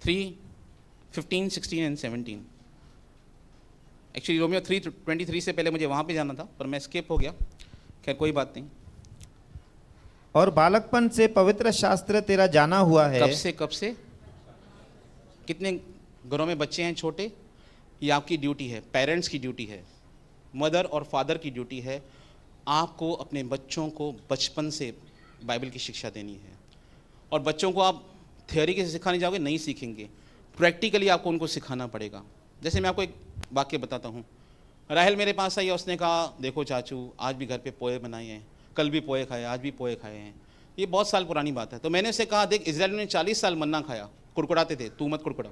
3:15, 16 एंड 17। एक्चुअली रोमियो 3:23 से पहले मुझे वहां पे जाना था, पर मैं स्किप हो गया। खैर कोई बात नहीं। और बालकपन से पवित्र शास्त्र तेरा जाना हुआ है। कब से? कितने घरों में बच्चे हैं छोटे? ये आपकी ड्यूटी है, पेरेंट्स की ड्यूटी है, मदर और फादर की ड्यूटी है। आपको अपने बच्चों को बचपन से बाइबल की शिक्षा देनी है। और बच्चों को आप थ्योरी के सिखाने जाओगे नहीं सीखेंगे, प्रैक्टिकली आपको उनको सिखाना पड़ेगा। जैसे मैं आपको एक वाक्य बताता हूँ। राहल मेरे पास आई, उसने कहा देखो चाचू आज भी घर पे पोहे बनाए हैं, कल भी पोहे खाए, आज भी पोहे खाए हैं। ये बहुत साल पुरानी बात है। तो मैंने उसे कहा देख इजराइल ने 40 साल मन्ना खाया, कुड़कुड़ाते थे, तू मत कुड़कुड़ा।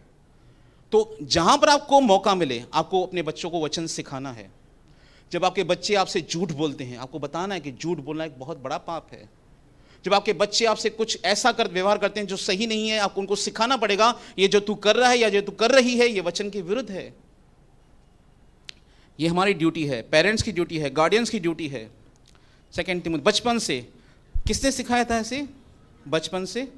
तो जहाँ पर आपको मौका मिले आपको अपने बच्चों को वचन सिखाना है। जब आपके बच्चे आपसे झूठ बोलते हैं, आपको बताना है कि झूठ बोलना एक बहुत बड़ा पाप है। जब आपके बच्चे आपसे कुछ ऐसा व्यवहार करते हैं जो सही नहीं है, आपको उनको सिखाना पड़ेगा ये जो तू कर रहा है या जो तू कर रही है ये वचन के विरुद्ध है। ये हमारी ड्यूटी है, पेरेंट्स की ड्यूटी है, गार्डियंस की ड्यूटी है। 2 तिमुथियुस बचपन से किसने सिखाया था? ऐसे बचपन से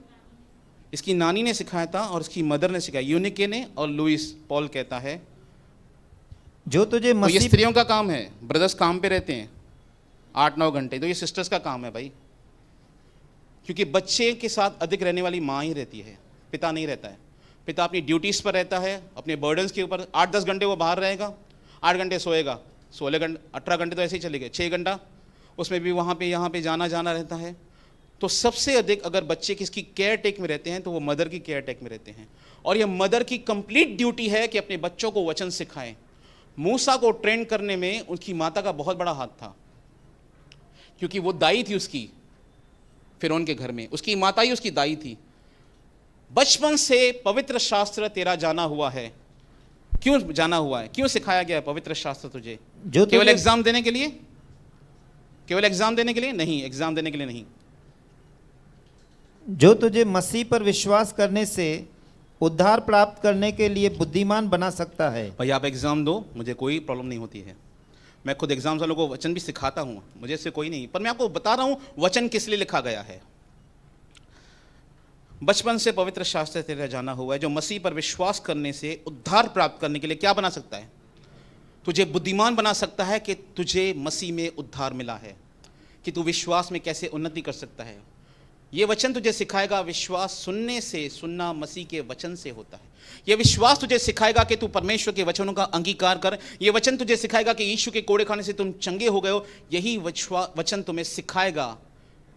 इसकी नानी ने सिखाया था और इसकी मदर ने सिखाया, यूनिके ने और लुइस पॉल कहता है। जो तुझे तो ये मसीह स्त्रियों का काम है, ब्रदर्स काम पे रहते हैं 8-9 घंटे, तो ये सिस्टर्स का काम है भाई। क्योंकि बच्चे के साथ अधिक रहने वाली माँ ही रहती है, पिता नहीं रहता है। पिता अपनी ड्यूटीज़ पर रहता है, अपने बर्डन्स के ऊपर। 8-10 घंटे वो बाहर रहेगा, 8 घंटे सोएगा, 16 घंटे 18 घंटे तो ऐसे ही चले गए, 6 घंटा उसमें भी वहाँ पे यहाँ पे जाना रहता है। तो सबसे अधिक अगर बच्चे किसकी केयर टेक में रहते हैं तो वो मदर की केयर टेक में रहते हैं। और ये मदर की कंप्लीट ड्यूटी है कि अपने बच्चों को वचन सिखाएं। मूसा को ट्रेन करने में उनकी माता का बहुत बड़ा हाथ था, क्योंकि वो दाई थी उसकी फिरौन के घर में, उसकी माता ही उसकी दाई थी। बचपन से पवित्र शास्त्र तेरा जाना हुआ है। क्यों जाना हुआ है? क्यों सिखाया गया है पवित्र शास्त्र तुझे? जो केवल तुझे एग्जाम देने के लिए? केवल एग्जाम देने के लिए नहीं, एग्जाम देने के लिए नहीं। जो तुझे मसीह पर विश्वास करने से उद्धार प्राप्त करने के लिए बुद्धिमान बना सकता है। भाई आप एग्जाम दो, मुझे कोई प्रॉब्लम नहीं होती है। मैं खुद एग्जाम वालों को वचन भी सिखाता हूँ, मुझे इससे कोई नहीं। पर मैं आपको बता रहा हूँ वचन किस लिए लिखा गया है। बचपन से पवित्र शास्त्र तेरा जाना हुआ है। जो मसीह पर विश्वास करने से उद्धार प्राप्त करने के लिए क्या बना सकता है? तुझे बुद्धिमान बना सकता है कि तुझे मसीह में उद्धार मिला है, कि तू विश्वास में कैसे उन्नति कर सकता है। ये वचन तुझे सिखाएगा। विश्वास सुनने से, सुनना मसीह के वचन से होता है। ये विश्वास तुझे सिखाएगा कि तू परमेश्वर के वचनों का अंगीकार कर। ये वचन तुझे सिखाएगा कि यीशु के कोड़े खाने से तुम चंगे हो गए हो। यही वचन तुम्हें सिखाएगा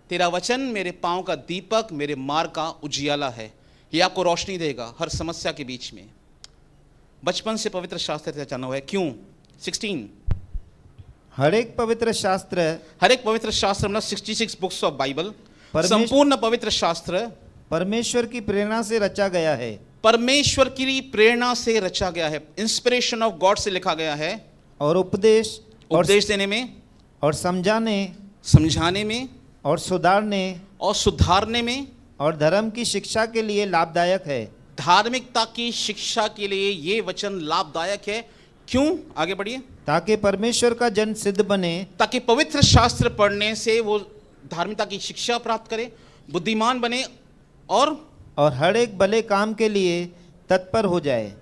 तेरा वचन मेरे पांव का दीपक, मेरे मार्ग का उजियाला है। ये आपको रोशनी देगा हर समस्या के बीच में। बचपन से पवित्र शास्त्र तेरा जाना हुआ है। क्यों? 16 हर एक पवित्र शास्त्र मतलब 66 बुक्स ऑफ बाइबल, परमेश्वर- संपूर्ण पवित्र शास्त्र परमेश्वर की प्रेरणा से रचा गया है। परमेश्वर की प्रेरणा से रचा गया है, इंस्पिरेशन ऑफ गॉड से लिखा गया है। और उपदेश देने में और समझाने में और सुधारने में और धर्म की शिक्षा के लिए लाभदायक है। धार्मिकता की शिक्षा के लिए ये वचन लाभदायक है। क्यों? आगे बढ़िए। ताकि परमेश्वर का जन सिद्ध बने, ताकि पवित्र शास्त्र पढ़ने से वो धार्मिकता की शिक्षा प्राप्त करे, बुद्धिमान बने और हर एक भले काम के लिए तत्पर हो जाए।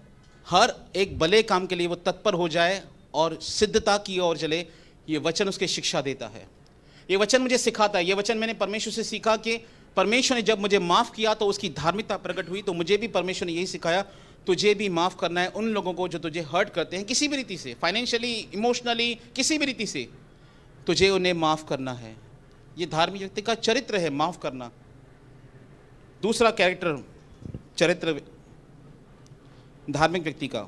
हर एक भले काम के लिए वो तत्पर हो जाए और सिद्धता की ओर चले। ये वचन उसके शिक्षा देता है। ये वचन मुझे सिखाता है। ये वचन मैंने परमेश्वर से सीखा कि परमेश्वर ने जब मुझे माफ़ किया तो उसकी धार्मिकता प्रकट हुई। तो मुझे भी परमेश्वर ने यही सिखाया, तुझे भी माफ़ करना है उन लोगों को जो तुझे हर्ट करते हैं किसी भी रीति से, फाइनेंशियली, इमोशनली, किसी भी रीति से तुझे उन्हें माफ़ करना है। ये धार्मिक व्यक्ति का चरित्र है, माफ़ करना। दूसरा कैरेक्टर, चरित्र धार्मिक व्यक्ति का,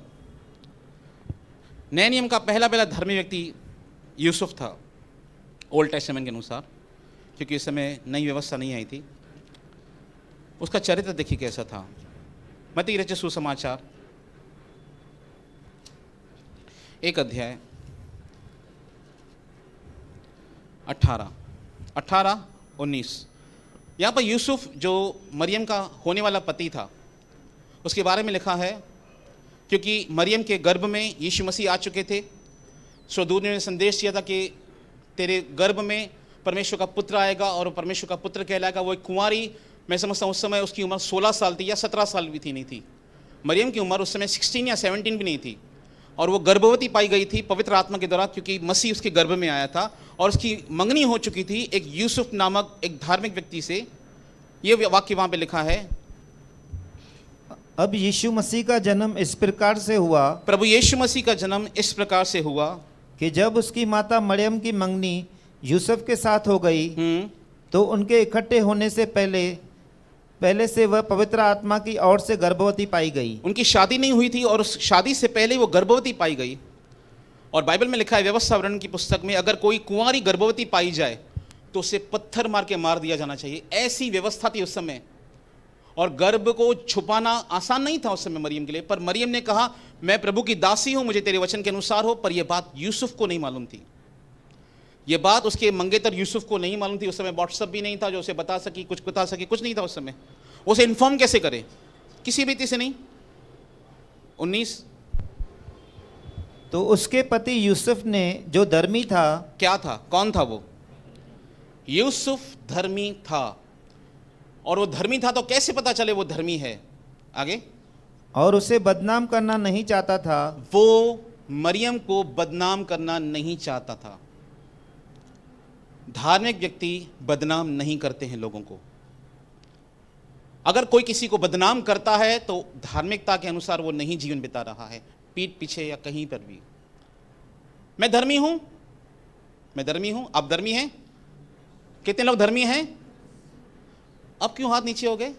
नए नियम का पहला धार्मिक व्यक्ति यूसुफ था, ओल्ड टेस्टामेंट के अनुसार, क्योंकि इस समय नई व्यवस्था नहीं आई थी। उसका चरित्र देखिए कैसा था। मत्ती रचित सुसमाचार 1 अध्याय 18-19। यहाँ पर यूसुफ जो मरियम का होने वाला पति था उसके बारे में लिखा है, क्योंकि मरियम के गर्भ में यीशु मसीह आ चुके थे। स्वर्गदूत ने संदेश दिया था कि तेरे गर्भ में परमेश्वर का पुत्र आएगा और परमेश्वर का पुत्र कहलाएगा। वो एक कुंवारी, मैं समझता हूँ उस समय उसकी उम्र 16 साल थी या 17 साल भी थी, नहीं थी। मरियम की उम्र उस समय 16 या 17 भी नहीं थी, और वो गर्भवती पाई गई थी पवित्र आत्मा के द्वारा, क्योंकि मसीह उसके गर्भ में आया था और उसकी मंगनी हो चुकी थी एक यूसुफ नामक एक धार्मिक व्यक्ति से। ये वाक्य वहाँ पे लिखा है, अब यीशु मसीह का जन्म इस प्रकार से हुआ, प्रभु यीशु मसीह का जन्म इस प्रकार से हुआ कि जब उसकी माता मरियम की मंगनी यूसुफ के साथ हो गई तो उनके इकट्ठे होने से पहले से वह पवित्र आत्मा की ओर से गर्भवती पाई गई। उनकी शादी नहीं हुई थी और उस शादी से पहले वो गर्भवती पाई गई। और बाइबल में लिखा है, व्यवस्था वर्णन की पुस्तक में, अगर कोई कुंवारी गर्भवती पाई जाए तो उसे पत्थर मार के मार दिया जाना चाहिए। ऐसी व्यवस्था थी उस समय, और गर्भ को छुपाना आसान नहीं था उस समय मरियम के लिए। पर मरियम ने कहा, मैं प्रभु की दासी हूं, मुझे तेरे वचन के अनुसार हो। पर यह बात यूसुफ को नहीं मालूम थी, यह बात उसके मंगेतर यूसुफ को नहीं मालूम थी। उस समय व्हाट्सएप भी नहीं था जो उसे बता सकी, कुछ बता सके, कुछ नहीं था उस समय। उसे इन्फॉर्म कैसे करे? किसी भी रीति से नहीं। 19, तो उसके पति यूसुफ ने जो धर्मी था, क्या था? कौन था वो? यूसुफ धर्मी था। और वो धर्मी था तो कैसे पता चले वो धर्मी है? आगे, और उसे बदनाम करना नहीं चाहता था। वो मरियम को बदनाम करना नहीं चाहता था। धार्मिक व्यक्ति बदनाम नहीं करते हैं लोगों को। अगर कोई किसी को बदनाम करता है तो धार्मिकता के अनुसार वो नहीं जीवन बिता रहा है, पीठ पीछे या कहीं पर भी। मैं धर्मी हूं, मैं धर्मी हूं, आप धर्मी हैं? कितने लोग धर्मी हैं? अब क्यों हाथ नीचे हो गए?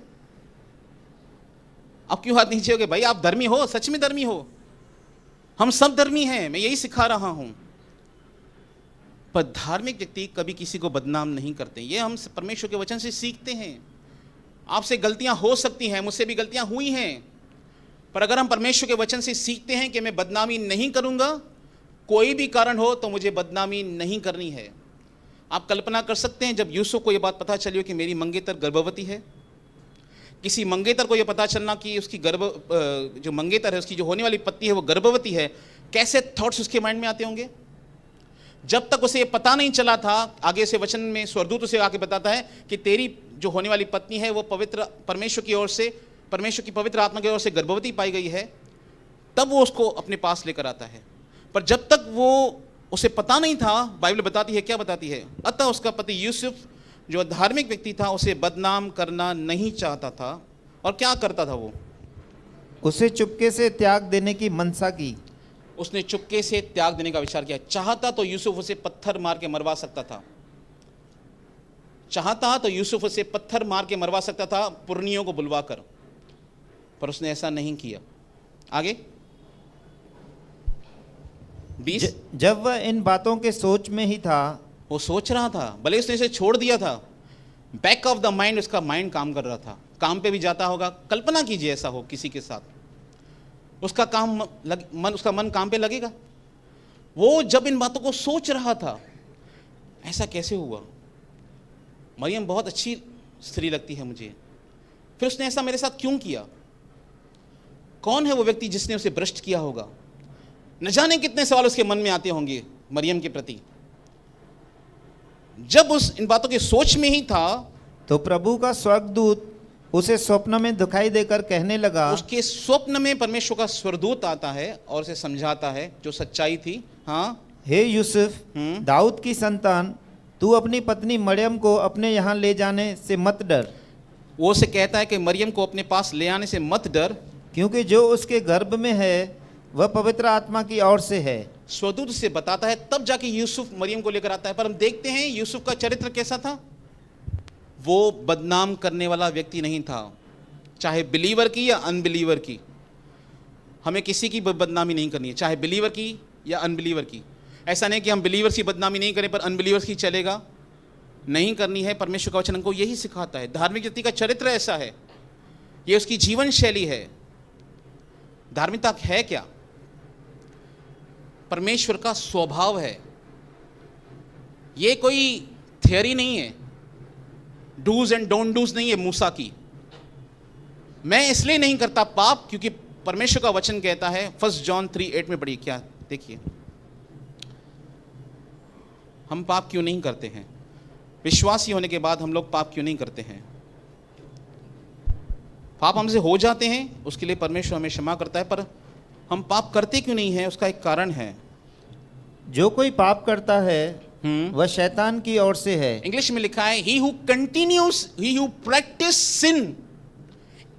अब क्यों हाथ नीचे हो गए? भाई आप धर्मी हो, सच में धर्मी हो। हम सब धर्मी हैं, मैं यही सिखा रहा हूं। पर धार्मिक व्यक्ति कभी किसी को बदनाम नहीं करते। ये हम परमेश्वर के वचन से सीखते हैं। आपसे गलतियां हो सकती हैं, मुझसे भी गलतियां हुई हैं, पर अगर हम परमेश्वर के वचन से सीखते हैं कि मैं बदनामी नहीं करूंगा, कोई भी कारण हो तो मुझे बदनामी नहीं करनी है। आप कल्पना कर सकते हैं जब यूसुफ को यह बात पता चली कि मेरी मंगेतर गर्भवती है। किसी मंगेतर को यह पता चलना कि उसकी जो मंगेतर है, उसकी जो होने वाली पत्नी है वो गर्भवती है, कैसे थॉट्स उसके माइंड में आते होंगे। जब तक उसे ये पता नहीं चला था, आगे से वचन में स्वर्गदूत उसे आके बताता है कि तेरी जो होने वाली पत्नी है वो पवित्र परमेश्वर की ओर से, परमेश्वर की पवित्र आत्मा की ओर से गर्भवती पाई गई है, तब वो उसको अपने पास लेकर आता है। पर जब तक वो उसे पता नहीं था, बाइबल बताती है, क्या बताती है, अतः उसका पति यूसुफ जो धार्मिक व्यक्ति था उसे बदनाम करना नहीं चाहता था। और क्या करता था वो? उसे चुपके से त्याग देने की मनसा की। उसने चुपके से त्याग देने का विचार किया। चाहता तो यूसुफ उसे पत्थर मार के मरवा सकता था, चाहता तो यूसुफ उसे पत्थर मार के मरवा सकता था पुरनियों को बुलवाकर, पर उसने ऐसा नहीं किया। आगे 20, जब वह इन बातों के सोच में ही था, वो सोच रहा था, भले उसने इसे छोड़ दिया था, बैक ऑफ द माइंड उसका माइंड काम कर रहा था। काम पे भी जाता होगा, कल्पना कीजिए ऐसा हो किसी के साथ, उसका उसका मन काम पे लगेगा। वो जब इन बातों को सोच रहा था, ऐसा कैसे हुआ, मरियम बहुत अच्छी स्त्री लगती है मुझे, फिर उसने ऐसा मेरे साथ क्यों किया? कौन है वो व्यक्ति जिसने उसे भ्रष्ट किया होगा? न जाने कितने सवाल उसके मन में आते होंगे मरियम के प्रति। जब उस इन बातों की सोच में ही था तो प्रभु का स्वर्गदूत उसे स्वप्न में दिखाई देकर कहने लगा। उसके स्वप्न में परमेश्वर का स्वर्गदूत आता है और उसे समझाता है जो सच्चाई थी। हाँ, हे यूसुफ, दाऊद की संतान, तू अपनी पत्नी मरियम को अपने यहाँ ले जाने से मत डर। वो उसे कहता है कि मरियम को अपने पास ले आने से मत डर, क्योंकि जो उसके गर्भ में है वह पवित्र आत्मा की ओर से है। स्वदूत से बताता है, तब जाके यूसुफ मरियम को लेकर आता है। पर हम देखते हैं यूसुफ का चरित्र कैसा था। वो बदनाम करने वाला व्यक्ति नहीं था, चाहे बिलीवर की या अनबिलीवर की। हमें किसी की बदनामी नहीं करनी है, चाहे बिलीवर की या अनबिलीवर की। ऐसा नहीं कि हम बिलीवर्स की बदनामी नहीं करें पर अनबिलीवर्स की चलेगा, नहीं करनी है। परमेश्वर का वचन हमको यही सिखाता है। धार्मिक व्यक्ति का चरित्र ऐसा है, ये उसकी जीवन शैली है। धार्मिकता है क्या? परमेश्वर का स्वभाव है। ये कोई थियरी नहीं है, डूज एंड डोंट डूज नहीं है मूसा की। मैं इसलिए नहीं करता पाप क्योंकि परमेश्वर का वचन कहता है, 1 जॉन 3:8 में पढ़िए। क्या देखिए, हम पाप क्यों नहीं करते हैं? विश्वासी होने के बाद हम लोग पाप क्यों नहीं करते हैं? पाप हमसे हो जाते हैं, उसके लिए परमेश्वर हमें क्षमा करता है, पर हम पाप करते क्यों नहीं हैं? उसका एक कारण है। जो कोई पाप करता है वह शैतान की ओर से है। इंग्लिश में लिखा है, he who continues, he who practice sin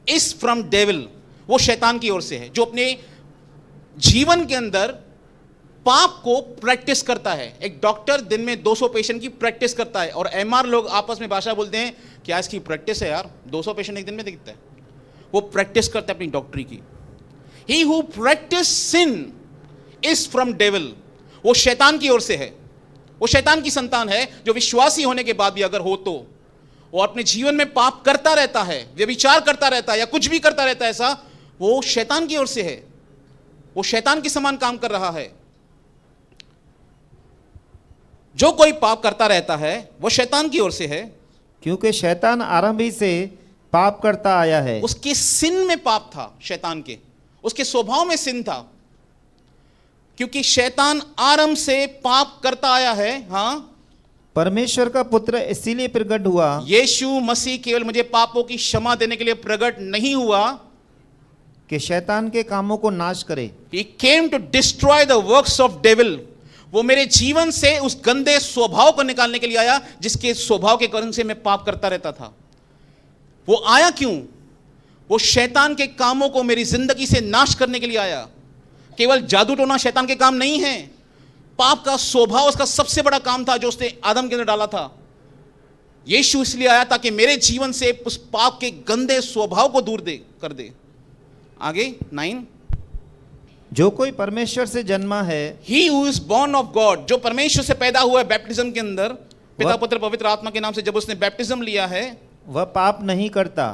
is from devil। वो शैतान की ओर से है, जो अपने जीवन के अंदर पाप को प्रैक्टिस करता है। एक डॉक्टर दिन में 200 पेशेंट की प्रैक्टिस करता है, और एमआर लोग आपस में भाषा बोलते हैं, क्या इसकी प्रैक्टिस है यार, 200 पेशेंट एक दिन में दिखता है। वो प्रैक्टिस करता है अपनी डॉक्टरी की। He who practice sin is from devil। वो शैतान की ओर से है, वो शैतान की संतान है। जो विश्वासी होने के बाद भी अगर हो तो वो अपने जीवन में पाप करता रहता है, व्यभिचार करता रहता है या कुछ भी करता रहता है, ऐसा वो शैतान की ओर से है। वो शैतान के समान काम कर रहा है। जो कोई पाप करता रहता है वो शैतान की ओर से है, क्योंकि शैतान आरंभ ही से पाप करता आया है। उसके सिन में पाप था। शैतान के उसके स्वभाव में सिन था, क्योंकि शैतान आरंभ से पाप करता आया है। हाँ, परमेश्वर का पुत्र इसीलिए प्रकट हुआ। यीशु मसीह केवल मुझे पापों की क्षमा देने के लिए प्रकट नहीं हुआ कि शैतान के कामों को नाश करे। He came to destroy the works of devil। वो मेरे जीवन से उस गंदे स्वभाव को निकालने के लिए आया, जिसके स्वभाव के कारण से मैं पाप करता रहता था। वो आया क्यों? वो शैतान के कामों को मेरी जिंदगी से नाश करने के लिए आया। केवल जादू टोना शैतान के काम नहीं है। पाप का स्वभाव उसका सबसे बड़ा काम था, जो उसने आदम के अंदर डाला था। यीशु इसलिए आया ताकि मेरे जीवन से उस पाप के गंदे स्वभाव को दूर कर दे। आगे 9, जो कोई परमेश्वर से जन्मा है, He who is born of God, जो परमेश्वर से पैदा हुआ है बैप्टिज्म के अंदर, पिता पुत्र पवित्र आत्मा के नाम से जब उसने बैप्टिज्म लिया है, वह पाप नहीं करता।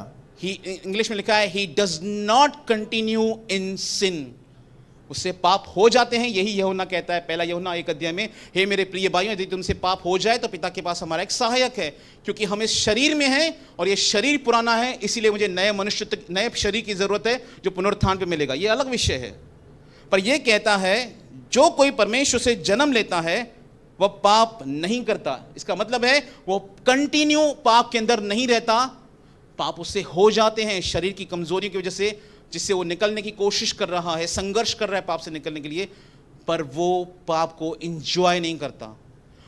इंग्लिश में लिखा है, He does not continue in sin। उससे पाप हो जाते हैं। यही यूहन्ना कहता है, पहला यूहन्ना 1 में, हे मेरे प्रिय भाइयों, यदि तुमसे पाप हो जाए तो पिता के पास हमारा एक सहायक है, क्योंकि हम इस शरीर में हैं और ये शरीर पुराना है, इसीलिए मुझे नए शरीर की जरूरत है जो पुनरुत्थान पे मिलेगा। ये अलग विषय है। पर यह कहता है, जो कोई परमेश्वर से जन्म लेता है वह पाप नहीं करता। इसका मतलब है वो कंटिन्यू पाप के अंदर नहीं रहता। पाप उससे हो जाते हैं शरीर की कमजोरी की वजह से, जिससे वो निकलने की कोशिश कर रहा है, संघर्ष कर रहा है पाप से निकलने के लिए, पर वो पाप को एंजॉय नहीं करता।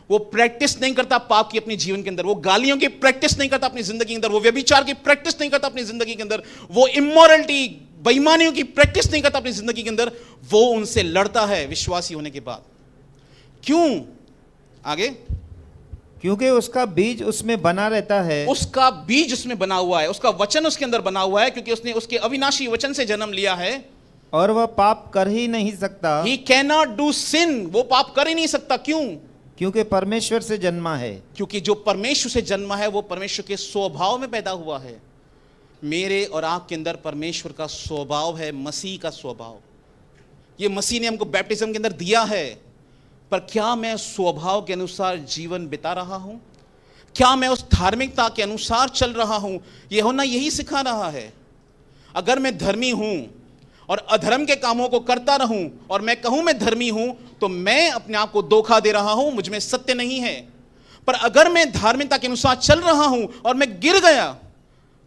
वो प्रैक्टिस नहीं करता पाप की अपने जीवन के अंदर। वो गालियों की प्रैक्टिस नहीं करता अपनी जिंदगी के अंदर। वो व्यभिचार की प्रैक्टिस नहीं करता अपनी जिंदगी के अंदर। वो इमोरलिटी, बेईमानियों की प्रैक्टिस नहीं करता अपनी जिंदगी के अंदर। वो उनसे लड़ता है विश्वासी होने के बाद। क्यों? आगे, क्योंकि उसका बीज उसमें बना रहता है। उसका बीज उसमें बना हुआ है, उसका वचन उसके अंदर बना हुआ है, क्योंकि उसने उसके अविनाशी वचन से जन्म लिया है, और वह पाप कर ही नहीं सकता। He cannot do sin। वो पाप कर ही नहीं सकता। क्यों? क्योंकि परमेश्वर से जन्मा है। क्योंकि जो परमेश्वर से जन्मा है वो परमेश्वर के स्वभाव में पैदा हुआ है। मेरे और आपके अंदर परमेश्वर का स्वभाव है, मसीह का स्वभाव। ये मसीह ने हमको बैप्टिज्म के अंदर दिया है, पर क्या मैं स्वभाव के अनुसार जीवन बिता रहा हूं? क्या मैं उस धार्मिकता के अनुसार चल रहा हूं? यूहन्ना यही सिखा रहा है। अगर मैं धर्मी हूं और अधर्म के कामों को करता रहूं और मैं कहूं मैं धर्मी हूं, तो मैं अपने आप को धोखा दे रहा हूं, मुझ में सत्य नहीं है। पर अगर मैं धार्मिकता के अनुसार चल रहा हूं और मैं गिर गया,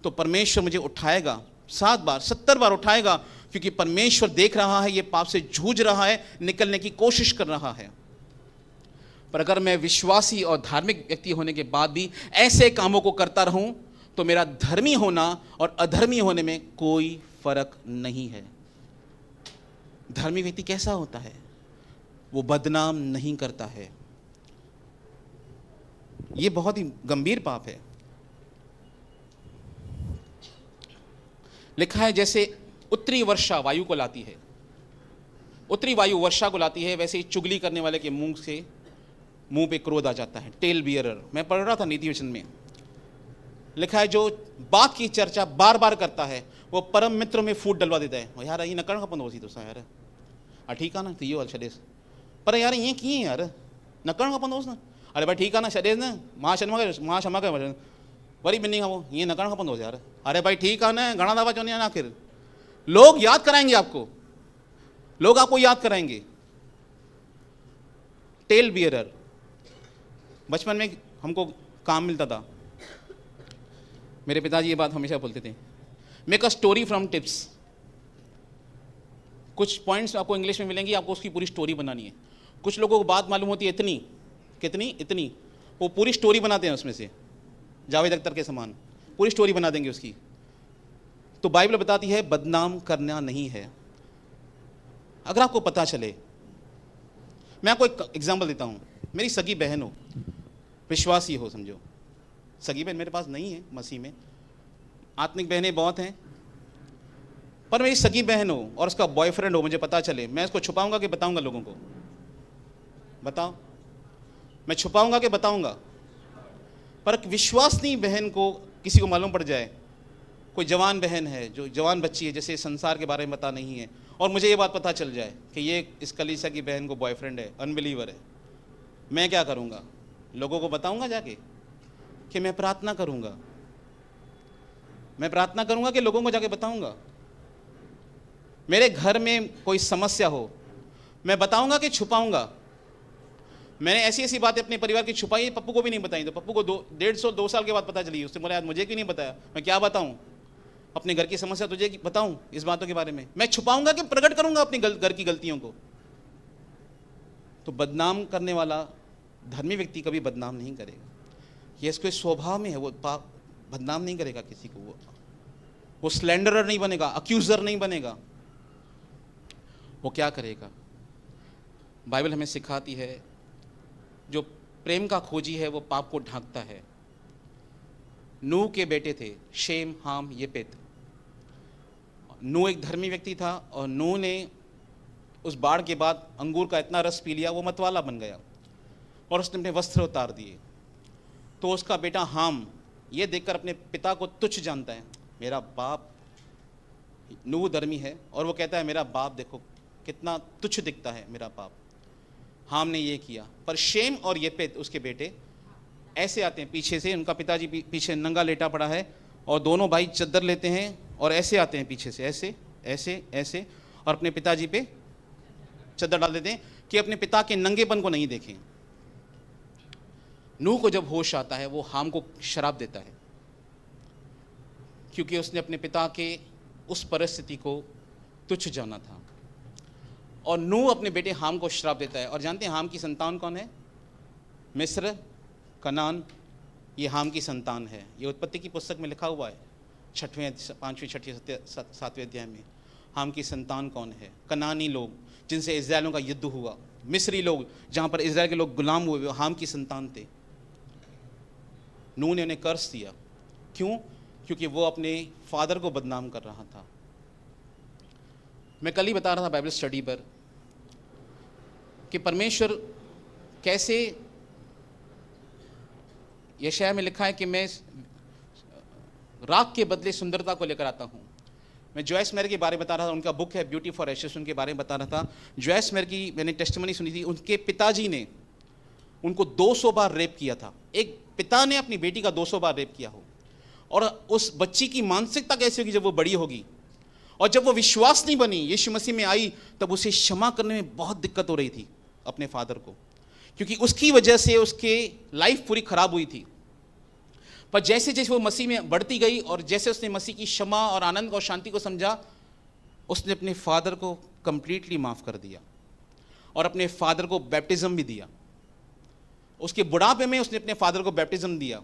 तो परमेश्वर मुझे उठाएगा, 7 बार 70 बार उठाएगा, क्योंकि परमेश्वर देख रहा है ये पाप से जूझ रहा है, निकलने की कोशिश कर रहा है। पर अगर मैं विश्वासी और धार्मिक व्यक्ति होने के बाद भी ऐसे कामों को करता रहूं, तो मेरा धर्मी होना और अधर्मी होने में कोई फर्क नहीं है। धार्मिक व्यक्ति कैसा होता है? वो बदनाम नहीं करता है। ये बहुत ही गंभीर पाप है। लिखा है जैसे उत्तरी वर्षा वायु को लाती है, उत्तरी वायु वर्षा को लाती है, वैसे ही चुगली करने वाले के मुंह पे क्रोध आ जाता है। टेल बियरर, मैं पढ़ रहा था नीति वचन में, लिखा है जो बात की चर्चा बार बार करता है वो परम मित्र में फूट डलवा देता है। यार ये नकरण खपंदो सी तोसां यार, ठीक आहे न, त इहो हल छॾेसि, पर यार ईअं कीअं यार, नकरण खपंदोसि न। अरे भाई ठीकु आहे न, छॾेसि न, मां क्षमा कयो, वरी ॿिनि ॾींहं खां पोइ ईअं न करणु खपंदोसि यार। अरे भाई ठीकु आहे न, घणा दफ़ा चवंदी आहियां आख़िर लोग याद कराएंगे आपको, लोग आपको याद कराएंगे। टेल बियरर, बचपन में हमको काम मिलता था, मेरे पिताजी ये बात हमेशा बोलते थे, make a story from tips. कुछ पॉइंट्स आपको इंग्लिश में मिलेंगी, आपको उसकी पूरी स्टोरी बनानी है। कुछ लोगों को बात मालूम होती है इतनी, कितनी, इतनी, वो पूरी स्टोरी बनाते हैं उसमें से, जावेद अख्तर के समान पूरी स्टोरी बना देंगे उसकी। तो बाइबल बताती है बदनाम करना नहीं है। अगर आपको पता चले, मैं आपको एक एग्जांपल देता हूँ, मेरी सगी बहन हो, विश्वासी हो समझो, सगी बहन मेरे पास नहीं है मसीह में, आत्मिक बहनें बहुत हैं, पर मेरी सगी बहन हो और उसका बॉयफ्रेंड हो, मुझे पता चले, मैं इसको छुपाऊंगा कि बताऊंगा लोगों को? बताओ, मैं छुपाऊंगा कि बताऊंगा? पर विश्वासनी बहन को किसी को मालूम पड़ जाए, कोई जवान बहन है, जो जवान बच्ची है, जैसे संसार के बारे में पता नहीं है, और मुझे ये बात पता चल जाए कि ये इस कलीसिया की बहन को बॉयफ्रेंड है, अनबिलीवर है, मैं क्या करूँगा? लोगों को बताऊँगा जाके कि मैं प्रार्थना करूँगा? मैं प्रार्थना करूँगा कि लोगों को जाके बताऊँगा? मेरे घर में कोई समस्या हो, मैं बताऊँगा कि छुपाऊँगा? मैंने ऐसी ऐसी बातें अपने परिवार की छुपाई, पप्पू को भी नहीं बताई, तो पप्पू को 150-2 साल के बाद पता चली। उसने बोला यार मुझे क्यों नहीं बताया, मैं क्या बताऊं? अपने घर की समस्या तुझे बताऊं इस बातों के बारे में? मैं छुपाऊंगा कि प्रकट करूंगा अपनी घर की गलतियों को? तो बदनाम करने वाला धर्मी व्यक्ति कभी बदनाम नहीं करेगा, ये इसके स्वभाव में है, वो बदनाम नहीं करेगा किसी को, वो स्लैंडरर नहीं बनेगा, अक्यूजर नहीं बनेगा। वो क्या करेगा? बाइबल हमें सिखाती है जो प्रेम का खोजी है वो पाप को ढांकता है। नूह के बेटे थे शेम, हाम, येपेत। नूह एक धर्मी व्यक्ति था और नूह ने उस बाढ़ के बाद अंगूर का इतना रस पी लिया वो मतवाला बन गया और उसने अपने वस्त्र उतार दिए। तो उसका बेटा हाम ये देखकर अपने पिता को तुच्छ जानता है, मेरा बाप, नूह धर्मी है और वो कहता है मेरा बाप देखो कितना तुच्छ दिखता है मेरा बाप। हाम ने ये किया। पर शेम और येपेत उसके बेटे ऐसे आते हैं पीछे से, उनका पिताजी पीछे नंगा लेटा पड़ा है और दोनों भाई चद्दर लेते हैं और ऐसे आते हैं पीछे से, ऐसे ऐसे ऐसे, और अपने पिताजी पे चद्दर डाल देते हैं कि अपने पिता के नंगेपन को नहीं देखें। नूह को जब होश आता है वो हाम को शराब देता है क्योंकि उसने अपने पिता के उस परिस्थिति को तुच्छ जाना था। और नूह अपने बेटे हाम को श्राप देता है। और जानते हैं हाम की संतान कौन है? मिस्र, कनान, ये हाम की संतान है। ये उत्पत्ति की पुस्तक में लिखा हुआ है 6वें, 5वें, 6वें, 7वें अध्याय में। हाम की संतान कौन है? कनानी लोग जिनसे इज़राइलियों का युद्ध हुआ, मिस्री लोग जहाँ पर इज़राइल के लोग गुलाम हुए, वो हाम की संतान थे। नूह ने उन्हें कर्ज दिया। क्यों? क्योंकि वो अपने फादर को बदनाम कर रहा था। मैं कल ही बता रहा था बाइबल स्टडी पर कि परमेश्वर कैसे, यशायाह में लिखा है कि मैं राख के बदले सुंदरता को लेकर आता हूँ। मैं जॉयस मेयर के बारे में बता रहा था, उनका बुक है ब्यूटी फॉर एशेस, उनके बारे में बता रहा था। जॉयस मेयर की मैंने टेस्टिमनी सुनी थी। उनके पिताजी ने उनको 200 बार रेप किया था। एक पिता ने अपनी बेटी का 200 बार रेप किया हो, और उस बच्ची की मानसिकता कैसी होगी जब वो बड़ी होगी। और जब वो विश्वास नहीं बनी, यीशु मसीह में आई, तब उसे क्षमा करने में बहुत दिक्कत हो रही थी अपने फादर को, क्योंकि उसकी वजह से उसके लाइफ पूरी खराब हुई थी। पर जैसे जैसे वो मसीह में बढ़ती गई और जैसे उसने मसीह की क्षमा और आनंद और शांति को समझा, उसने अपने फादर को कंप्लीटली माफ़ कर दिया और अपने फादर को बैप्टिज्म भी दिया। उसके बुढ़ापे में उसने अपने फादर को बैप्टिज्म दिया।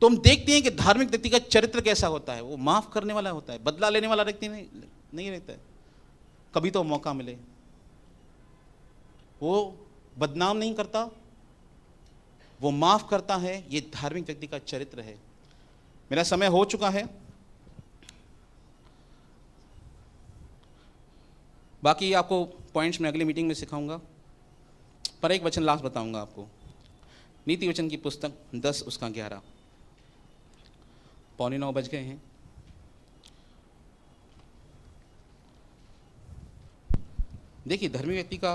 तो हम देखते हैं कि धार्मिक व्यक्ति का चरित्र कैसा होता है। वो माफ करने वाला होता है, बदला लेने वाला व्यक्ति नहीं रहता है। कभी तो मौका मिले, वो बदनाम नहीं करता, वो माफ करता है। ये धार्मिक व्यक्ति का चरित्र है। मेरा समय हो चुका है, बाकी आपको पॉइंट्स मैं अगली मीटिंग में सिखाऊंगा। पर एक वचन लास्ट बताऊंगा आपको, नीति वचन की पुस्तक 10 उसका 11। 8:45 बज गए हैं। देखिए, धर्मी व्यक्ति का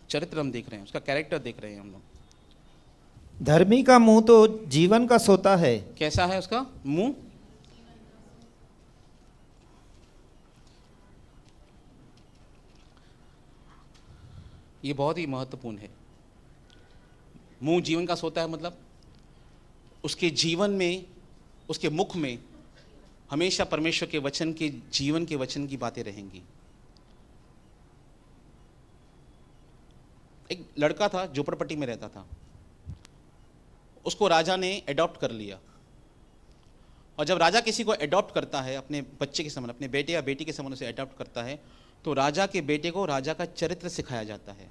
चरित्र हम देख रहे हैं, उसका कैरेक्टर देख रहे हैं हम लोग। धर्मी का मुंह तो जीवन का सोता है। कैसा है उसका मुंह? ये बहुत ही महत्वपूर्ण है। मुंह जीवन का सोता है मतलब उसके जीवन में, उसके मुख में हमेशा परमेश्वर के वचन के, जीवन के वचन की बातें रहेंगी। एक लड़का था, झोपड़पट्टी में रहता था, उसको राजा ने अडॉप्ट कर लिया। और जब राजा किसी को अडॉप्ट करता है, अपने बच्चे के समान, अपने बेटे या बेटी के समान उसे अडॉप्ट करता है, तो राजा के बेटे को राजा का चरित्र सिखाया जाता है।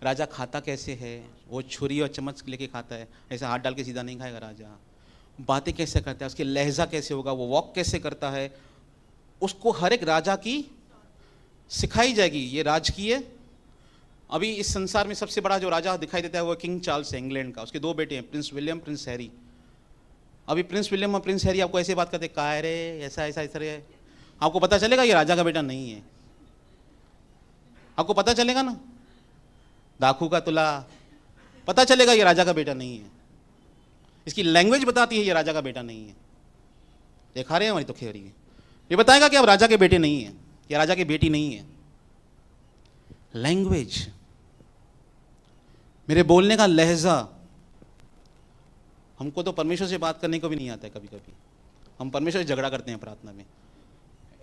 राजा खाता कैसे है, वो छुरी और चम्मच लेके खाता है, ऐसा हाथ डाल के सीधा नहीं खाएगा राजा। बातें कैसे करता है, उसके लहजा कैसे होगा, वो वॉक कैसे करता है, उसको हर एक राजा की सिखाई जाएगी। ये राजकीय, अभी इस संसार में सबसे बड़ा जो राजा दिखाई देता है वो किंग चार्ल्स है, इंग्लैंड का। उसके 2 बेटे हैं, प्रिंस विलियम, प्रिंस हैरी। अभी प्रिंस विलियम और प्रिंस हैरी आपको ऐसे बात करते, का रे ऐसा ऐसा ऐसा रे, आपको पता चलेगा ये राजा का बेटा नहीं है। आपको पता चलेगा ना, दाखू का तुला, पता चलेगा ये राजा का बेटा नहीं है। इसकी लैंग्वेज बताती है ये राजा का बेटा नहीं है। देखा रहे हैं हमारी तो खेरी, ये बताएगा कि आप राजा के बेटे नहीं है, या राजा की बेटी नहीं है। लैंग्वेज, मेरे बोलने का लहजा। हमको तो परमेश्वर से बात करने को भी नहीं आता है। कभी कभी हम परमेश्वर से झगड़ा करते हैं प्रार्थना में,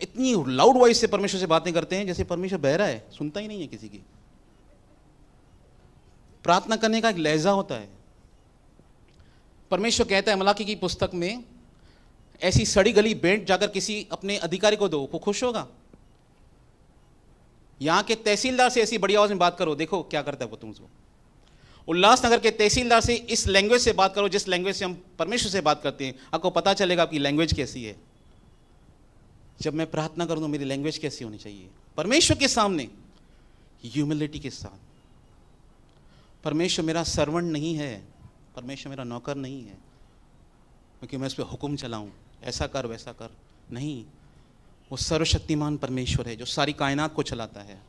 इतनी लाउड वॉइस से परमेश्वर से बातें करते हैं जैसे परमेश्वर बहरा है, सुनता ही नहीं है किसी की। प्रार्थना करने का एक लहजा होता है। परमेश्वर कहता है मलाकी की पुस्तक में, ऐसी सड़ी गली भेंट जाकर किसी अपने अधिकारी को दो, वो खुश होगा। यहां के तहसीलदार से ऐसी बड़ी आवाज में बात करो, देखो क्या करता है वो तुमको। उल्लासनगर के तहसीलदार से इस लैंग्वेज से बात करो जिस लैंग्वेज से हम परमेश्वर से बात करते हैं, आपको पता चलेगा आपकी लैंग्वेज कैसी है। जब मैं प्रार्थना करूं तो मेरी लैंग्वेज कैसी होनी चाहिए? परमेश्वर के सामने ह्यूमिलिटी के साथ। परमेश्वर मेरा सर्वेंट नहीं है, परमेश्वर मेरा नौकर नहीं है क्योंकि मैं उस पर हुक्म चलाऊं, ऐसा कर वैसा कर, नहीं। वो सर्वशक्तिमान परमेश्वर है जो सारी कायनात को चलाता है।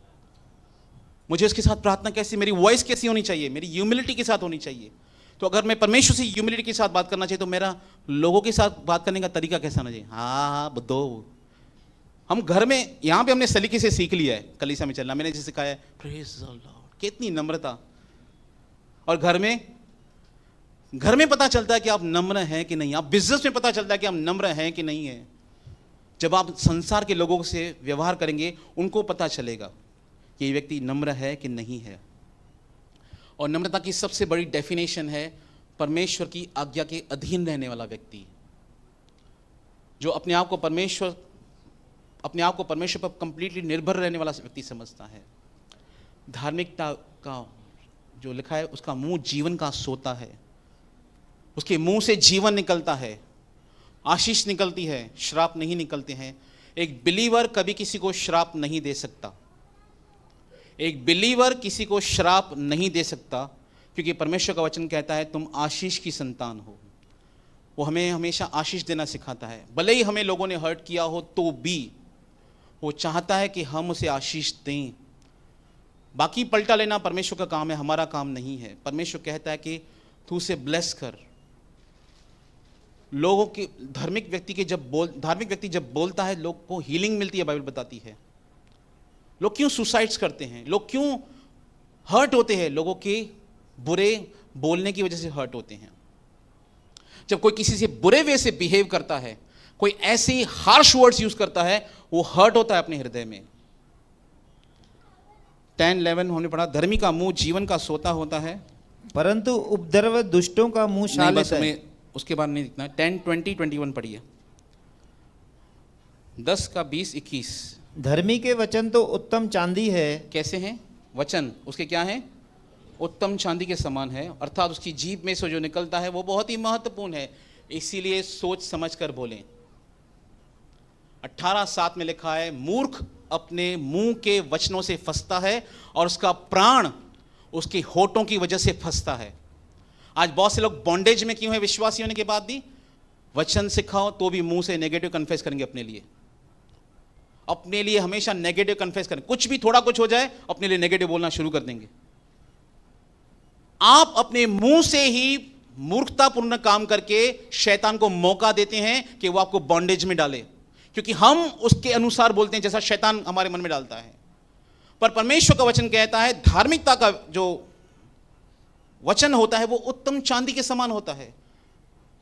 मुझे उसके साथ प्रार्थना कैसी, मेरी वॉइस कैसी होनी चाहिए? मेरी ह्यूमिलिटी के साथ होनी चाहिए। तो अगर मैं परमेश्वर से ह्यूमिलिटी के साथ बात करना चाहिए तो मेरा लोगों के साथ बात करने का तरीका कैसा होना चाहिए? हाँ बुद्धो, हम घर में यहाँ पे हमने सलीके से सीख लिया है कलीसिया में चलना। मैंने जैसे सिखाया है प्रेज द लॉर्ड, कितनी नम्रता। और घर में पता चलता है कि आप नम्र हैं कि नहीं। आप बिजनेस में पता चलता है कि आप नम्र हैं कि नहीं है। जब आप संसार के लोगों से व्यवहार करेंगे, उनको पता चलेगा कि ये व्यक्ति नम्र है कि नहीं है। और नम्रता की सबसे बड़ी डेफिनेशन है परमेश्वर की आज्ञा के अधीन रहने वाला व्यक्ति, जो अपने आप को परमेश्वर पर कंप्लीटली निर्भर रहने वाला व्यक्ति समझता है। धार्मिकता का जो लिखा है, उसका मुंह जीवन का सोता है। उसके मुंह से जीवन निकलता है, आशीष निकलती है, श्राप नहीं निकलते हैं। एक बिलीवर कभी किसी को श्राप नहीं दे सकता। एक बिलीवर किसी को श्राप नहीं दे सकता, क्योंकि परमेश्वर का वचन कहता है तुम आशीष की संतान हो। वो हमें हमेशा आशीष देना सिखाता है। भले ही हमें लोगों ने हर्ट किया हो तो भी वो चाहता है कि हम उसे आशीष दें। बाकी पलटा लेना परमेश्वर का काम है, हमारा काम नहीं है। परमेश्वर कहता है कि तू उसे ब्लेस कर। लोगों के धार्मिक व्यक्ति जब बोलता है, लोग को हीलिंग मिलती है, बाइबल बताती है। लोग क्यों सुसाइड्स करते हैं, लोग क्यों हर्ट होते हैं? लोगों के बुरे बोलने की वजह से हर्ट होते हैं। जब कोई किसी से बुरे वे से बिहेव करता है, कोई ऐसे हार्श वर्ड्स यूज करता है, वो हर्ट होता है अपने हृदय में। 10:11 हमने पढ़ा, धर्मी का मुंह जीवन का सोता होता है, परंतु उपद्रव दुष्टों का मुंह नहीं, शालित बस है। हमें उसके बाद नहीं लिखना है। 10, 20, 21 पढ़िए। 10 का 20, 21। धर्मी के वचन तो उत्तम चांदी है, कैसे हैं वचन? उसके क्या हैं? उत्तम चांदी के समान है, अर्थात उसकी जीभ में से जो निकलता है वो बहुत ही महत्वपूर्ण है, इसीलिए सोच समझ कर बोलें। 18:7 में लिखा है, मूर्ख अपने मुंह के वचनों से फंसता है और उसका प्राण उसके होठों की वजह से फंसता है। आज बहुत से लोग बॉन्डेज में क्यों है? विश्वासी होने के बाद भी वचन सिखाओ तो भी मुंह से नेगेटिव कन्फेस करेंगे अपने लिए हमेशा नेगेटिव कन्फेस करें। कुछ भी थोड़ा कुछ हो जाए अपने लिए नेगेटिव बोलना शुरू कर देंगे। आप अपने मुंह से ही मूर्खतापूर्ण काम करके शैतान को मौका देते हैं कि वो आपको बॉन्डेज में डाले, क्योंकि हम उसके अनुसार बोलते हैं जैसा शैतान हमारे मन में डालता है। पर परमेश्वर का वचन कहता है धार्मिकता का जो वचन होता है वो उत्तम चांदी के समान होता है।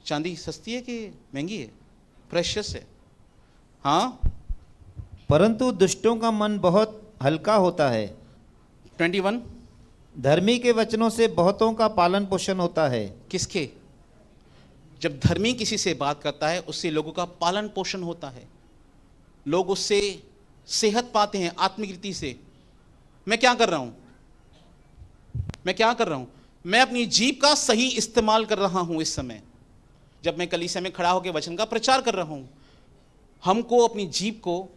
चांदी सस्ती है कि महंगी है? प्रेशियस है। हाँ, परंतु दुष्टों का मन बहुत हल्का होता है। 21। धर्मी के वचनों से बहुतों का पालन पोषण होता है। किसके? जब धर्मी किसी से बात करता है उससे लोगों का पालन पोषण होता है, लोग उससे सेहत पाते हैं आत्मिक रीति से। मैं क्या कर रहा हूं? मैं अपनी जीभ का सही इस्तेमाल कर रहा हूं। इस समय जब मैं कलीसिया में खड़ा होकर वचन का प्रचार कर रहा हूं, हमको अपनी जीभ को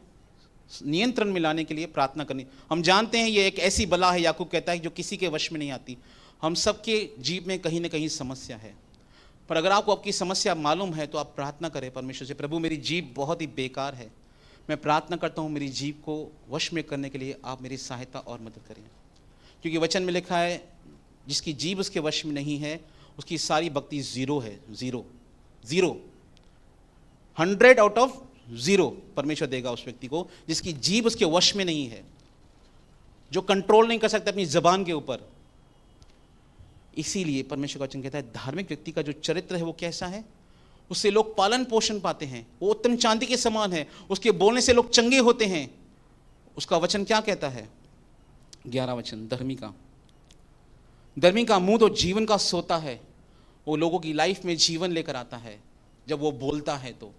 नियंत्रण में लाने के लिए प्रार्थना करनी। हम जानते हैं ये एक ऐसी बला है, याकूब कहता है, जो किसी के वश में नहीं आती। हम सबके जीभ में कहीं ना कहीं समस्या है, पर अगर आपको आपकी समस्या मालूम है तो आप प्रार्थना करें परमेश्वर से, प्रभु मेरी जीभ बहुत ही बेकार है, मैं प्रार्थना करता हूँ मेरी जीभ को वश में करने के लिए आप मेरी सहायता और मदद करें। क्योंकि वचन में लिखा है जिसकी जीभ उसके वश में नहीं है उसकी सारी भक्ति जीरो है। जीरो 100 आउट ऑफ 0 परमेश्वर देगा उस व्यक्ति को जिसकी जीभ उसके वश में नहीं है, जो कंट्रोल नहीं कर सकता अपनी जबान के ऊपर। इसीलिए परमेश्वर का वचन कहता है धार्मिक व्यक्ति का जो चरित्र है वो कैसा है, उससे लोग पालन पोषण पाते हैं, वो उत्तम चांदी के समान है, उसके बोलने से लोग चंगे होते हैं। उसका वचन क्या कहता है? 11 वचन, धर्मी का मुंह तो जीवन का सोता है, वो लोगों की लाइफ में जीवन लेकर आता है जब वो बोलता है। तो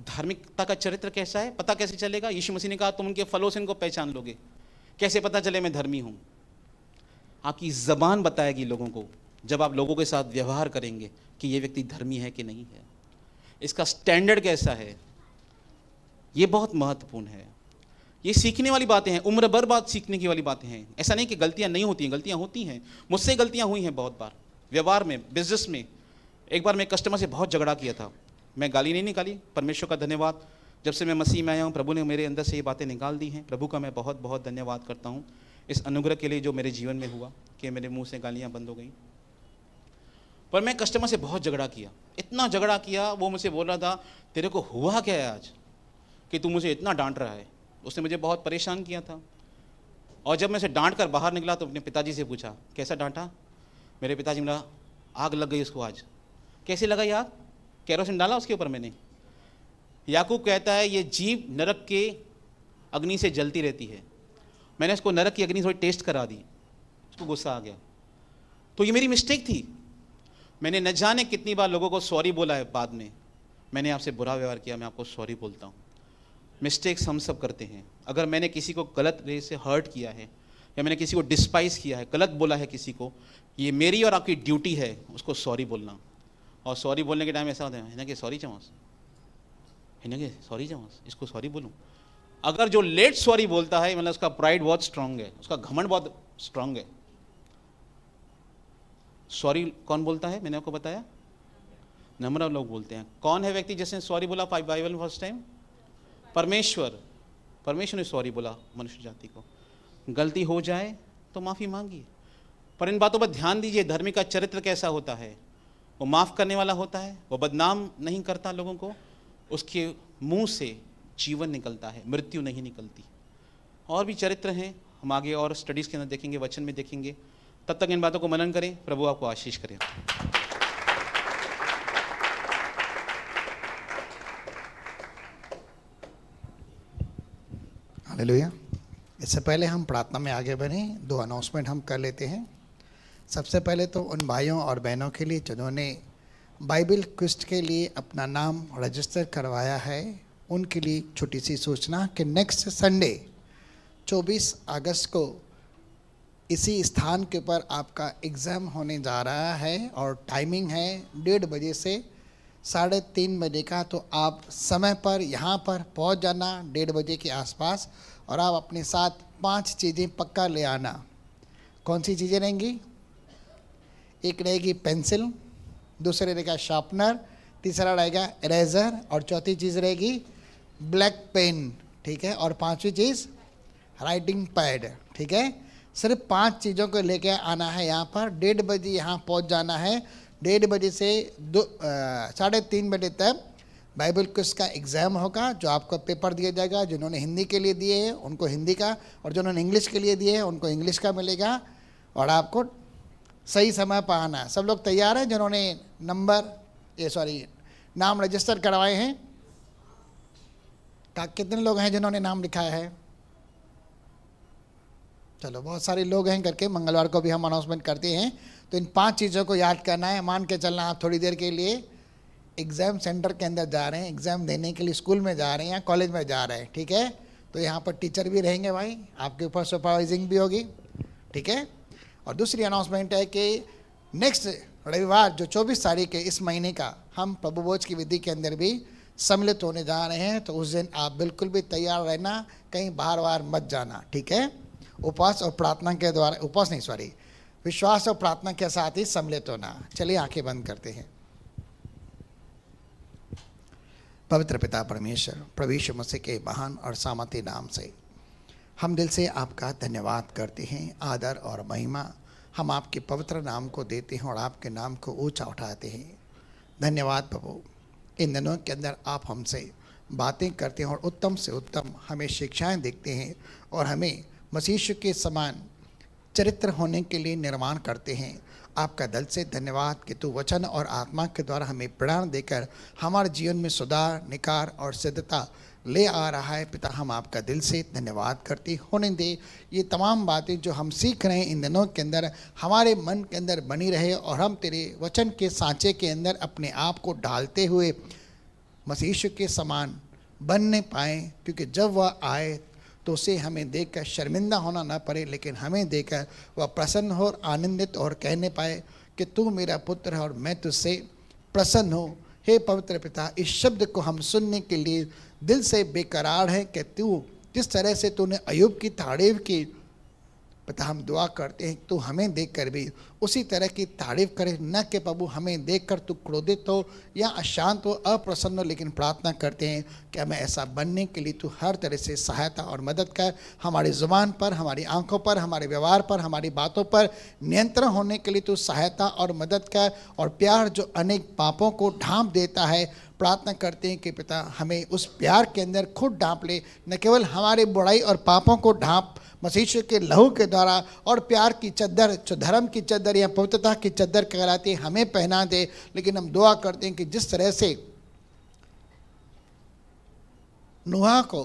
धार्मिकता का चरित्र कैसा है पता कैसे चलेगा? यीशु मसीह ने कहा तुम उनके फलों से इनको पहचान लोगे। कैसे पता चले मैं धर्मी हूं? आपकी जबान बताएगी लोगों को, जब आप लोगों के साथ व्यवहार करेंगे कि ये व्यक्ति धर्मी है कि नहीं है। इसका स्टैंडर्ड कैसा है, ये बहुत महत्वपूर्ण है। ये सीखने वाली बातें हैं, उम्र भर बाद सीखने की वाली बातें हैं। ऐसा नहीं कि गलतियां नहीं होती हैं, गलतियां होती हैं। मुझसे गलतियां हुई हैं बहुत बार, व्यवहार में, बिजनेस में। एक बार मैं कस्टमर से बहुत झगड़ा किया था, मैं गाली नहीं निकाली। परमेश्वर का धन्यवाद, जब से मैं मसीह में आया हूँ प्रभु ने मेरे अंदर से ये बातें निकाल दी हैं। प्रभु का मैं बहुत बहुत धन्यवाद करता हूँ इस अनुग्रह के लिए जो मेरे जीवन में हुआ कि मेरे मुंह से गालियाँ बंद हो गई। पर मैं कस्टमर से बहुत झगड़ा किया, इतना झगड़ा किया, वो मुझसे बोल रहा था तेरे को हुआ क्या है आज कि तू मुझे इतना डांट रहा है। उसने मुझे बहुत परेशान किया था। और जब मैं उसे डांट कर बाहर निकला तो अपने पिताजी से पूछा कैसा डांटा? मेरे पिताजी ने बोला आग लग गई उसको आज। कैसे लगाई आग? केरोसिन डाला उसके ऊपर मैंने। याकूब कहता है ये जीभ नरक के अग्नि से जलती रहती है। मैंने उसको नरक की अग्नि थोड़ी टेस्ट करा दी, उसको गुस्सा आ गया। तो ये मेरी मिस्टेक थी। मैंने न जाने कितनी बार लोगों को सॉरी बोला है बाद में, मैंने आपसे बुरा व्यवहार किया, मैं आपको सॉरी बोलता हूँ। मिस्टेक्स हम सब करते हैं। अगर मैंने किसी को गलत वे से हर्ट किया है या मैंने किसी को डिस्पाइस किया है, गलत बोला है किसी को, ये मेरी और आपकी ड्यूटी है उसको सॉरी बोलना। और सॉरी बोलने के टाइम ऐसा होता है ना कि सॉरी चमास, है ना कि सॉरी चमास, इसको सॉरी बोलूँ। अगर जो लेट सॉरी बोलता है मतलब उसका प्राइड बहुत स्ट्रांग है, उसका घमंड बहुत स्ट्रांग है। सॉरी कौन बोलता है? मैंने आपको बताया, नम्र लोग बोलते हैं। कौन है व्यक्ति जिसने सॉरी बोला बाइबल में फर्स्ट टाइम? परमेश्वर। परमेश्वर ने सॉरी बोला मनुष्य जाति को। गलती हो जाए तो माफ़ी मांगिए, पर इन बातों पर ध्यान दीजिए। धर्मी का चरित्र कैसा होता है? वो माफ़ करने वाला होता है, वो बदनाम नहीं करता लोगों को, उसके मुंह से जीवन निकलता है, मृत्यु नहीं निकलती। और भी चरित्र हैं, हम आगे और स्टडीज़ के अंदर देखेंगे, वचन में देखेंगे। तब तक इन बातों को मनन करें। प्रभु आपको आशीष करें। हालेलुया। इससे पहले हम प्रार्थना में आगे बढ़ें, 2 अनाउंसमेंट हम कर लेते हैं। सबसे पहले तो उन भाइयों और बहनों के लिए जिन्होंने बाइबल क्विज के लिए अपना नाम रजिस्टर करवाया है, उनके लिए छोटी सी सूचना कि नेक्स्ट संडे 24 अगस्त को इसी स्थान के ऊपर आपका एग्ज़ाम होने जा रहा है और टाइमिंग है 1:30 बजे से 3:30 बजे का। तो आप समय पर यहाँ पर पहुँच जाना 1:30 बजे के आसपास, और आप अपने साथ 5 चीज़ें पक्का ले आना। कौन सी चीज़ें रहेंगी? एक रहेगी पेंसिल, दूसरे रहेगा शार्पनर, तीसरा रहेगा इरेजर, और चौथी चीज़ रहेगी ब्लैक पेन, ठीक है, और पांचवी चीज़ राइटिंग पैड, ठीक है। सिर्फ 5 चीज़ों को लेके आना है यहाँ पर। 1:30 बजे यहाँ पहुँच जाना है। 1:30 बजे से 3:30 बजे तक बाइबल क्विज का एग्ज़ाम होगा, जो आपको पेपर दिया जाएगा। जिन्होंने हिंदी के लिए दिए हैं उनको हिंदी का, और जिन्होंने इंग्लिश के लिए दिए हैं उनको इंग्लिश का मिलेगा, और आपको सही समय पर आना है। सब लोग तैयार हैं? जिन्होंने नाम रजिस्टर करवाए हैं, कितने लोग हैं जिन्होंने नाम लिखाया है? चलो, बहुत सारे लोग हैं करके मंगलवार को भी हम अनाउंसमेंट करते हैं। तो इन 5 चीज़ों को याद करना है। मान के चलना आप थोड़ी देर के लिए एग्ज़ाम सेंटर के अंदर जा रहे हैं, एग्ज़ाम देने के लिए स्कूल में जा रहे हैं या कॉलेज में जा रहे हैं, ठीक है। तो यहाँ पर टीचर भी रहेंगे भाई, आपके ऊपर सुपरवाइजिंग भी होगी, ठीक है। और दूसरी अनाउंसमेंट है कि नेक्स्ट रविवार जो 24 तारीख है इस महीने का, हम प्रभु भोज की विधि के अंदर भी सम्मिलित होने जा रहे हैं। तो उस दिन आप बिल्कुल भी तैयार रहना, कहीं बाहर मत जाना, ठीक है। उपवास और प्रार्थना के द्वारा विश्वास और प्रार्थना के साथ ही सम्मिलित होना। चलिए आंखें बंद करते हैं। पवित्र पिता परमेश्वर, प्रभु यीशु मसीह के महान और सामर्थी नाम से हम दिल से आपका धन्यवाद करते हैं। आदर और महिमा हम आपके पवित्र नाम को देते हैं और आपके नाम को ऊंचा उठाते हैं। धन्यवाद प्रभु, इन दिनों के अंदर आप हमसे बातें करते हैं और उत्तम से उत्तम हमें शिक्षाएं देते हैं और हमें मसीह के समान चरित्र होने के लिए निर्माण करते हैं। आपका दिल से धन्यवाद कि तू वचन और आत्मा के द्वारा हमें प्रेरणा देकर हमारे जीवन में सुधार, निखार और सिद्धता ले आ रहा है। पिता, हम आपका दिल से धन्यवाद करते होने दे। ये तमाम बातें जो हम सीख रहे हैं इन दिनों के अंदर हमारे मन के अंदर बनी रहे और हम तेरे वचन के सांचे के अंदर अपने आप को डालते हुए मसीह के समान बनने पाएँ, क्योंकि जब वह आए तो उसे हमें देखकर शर्मिंदा होना ना पड़े, लेकिन हमें देखकर वह प्रसन्न हो और आनंदित और कहने पाए कि तू मेरा पुत्र है और मैं तुझसे प्रसन्न हूँ। हे पवित्र पिता, इस शब्द को हम सुनने के लिए दिल से बेकरार हैं कि तू जिस तरह से तूने अय्यूब की तारीफ की, पिता हम दुआ करते हैं तू हमें देखकर भी उसी तरह की तारीफ करे, न कि प्रभु हमें देखकर तू क्रोधित हो या अशांत हो, अप्रसन्न हो, लेकिन प्रार्थना करते हैं कि हमें ऐसा बनने के लिए तू हर तरह से सहायता और मदद कर। हमारी ज़ुबान पर, हमारी आंखों पर, हमारे व्यवहार पर, हमारी बातों पर नियंत्रण होने के लिए तू सहायता और मदद कर। और प्यार जो अनेक पापों को ढांप देता है, प्रार्थना करते हैं कि पिता हमें उस प्यार के अंदर खुद ढांप ले, न केवल हमारे बुराई और पापों को ढांप मसीह के लहू के द्वारा, और प्यार की चद्दर जो धर्म की चद्दर या पवित्रता की चद्दर कहलाती है हमें पहना दे। लेकिन हम दुआ करते हैं कि जिस तरह से नूह को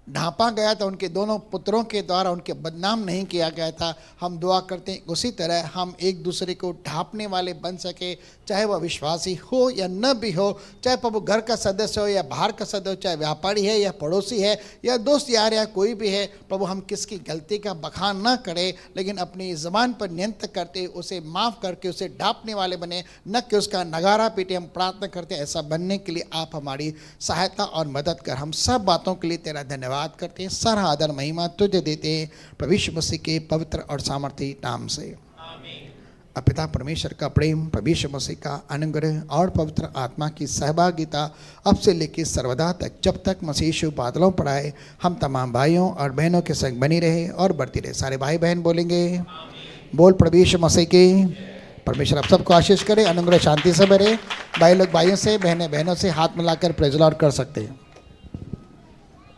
ढांपा गया था, उनके दोनों पुत्रों के द्वारा उनके बदनाम नहीं किया गया था, हम दुआ करते हैं उसी तरह हम एक दूसरे को ढांपने वाले बन सके, चाहे वह विश्वासी हो या न भी हो, चाहे प्रभु घर का सदस्य हो या बाहर का सदस्य हो, चाहे व्यापारी है या पड़ोसी है या दोस्त यार या कोई भी है। प्रभु हम किसकी गलती का बखान न करें, लेकिन अपनी ज़बान पर नियंत्रण करते उसे माफ़ करके उसे ढांपने वाले बने, न कि उसका नगारा पीटे। हम प्रार्थना करते हैं ऐसा बनने के लिए आप हमारी सहायता और मदद कर। हम सब बातों के लिए तेरा धन्यवाद करते हैं। सारा आदर महिमा तुझे देते हैं प्रभु यीशु मसीह के पवित्र और सामर्थी नाम से, आमीन। पिता परमेश्वर का प्रेम, प्रभु यीशु मसीह का अनुग्रह और पवित्र आत्मा की सहभागिता अब से लेकर सर्वदा तक, जब तक मसीह यीशु बादलों पर आए, हम तमाम भाइयों और बहनों के संग बनी रहे और बढ़ती रहे। सारे भाई बहन बोलेंगे आमीन। बोल प्रभु यीशु मसीह की। परमेश्वर आप सबको आशीष करे, अनुग्रह शांति से भरे। भाई लोग भाइयों से, बहनें बहनों से हाथ मिलाकर प्रेज़ द लॉर्ड कर सकते हैं।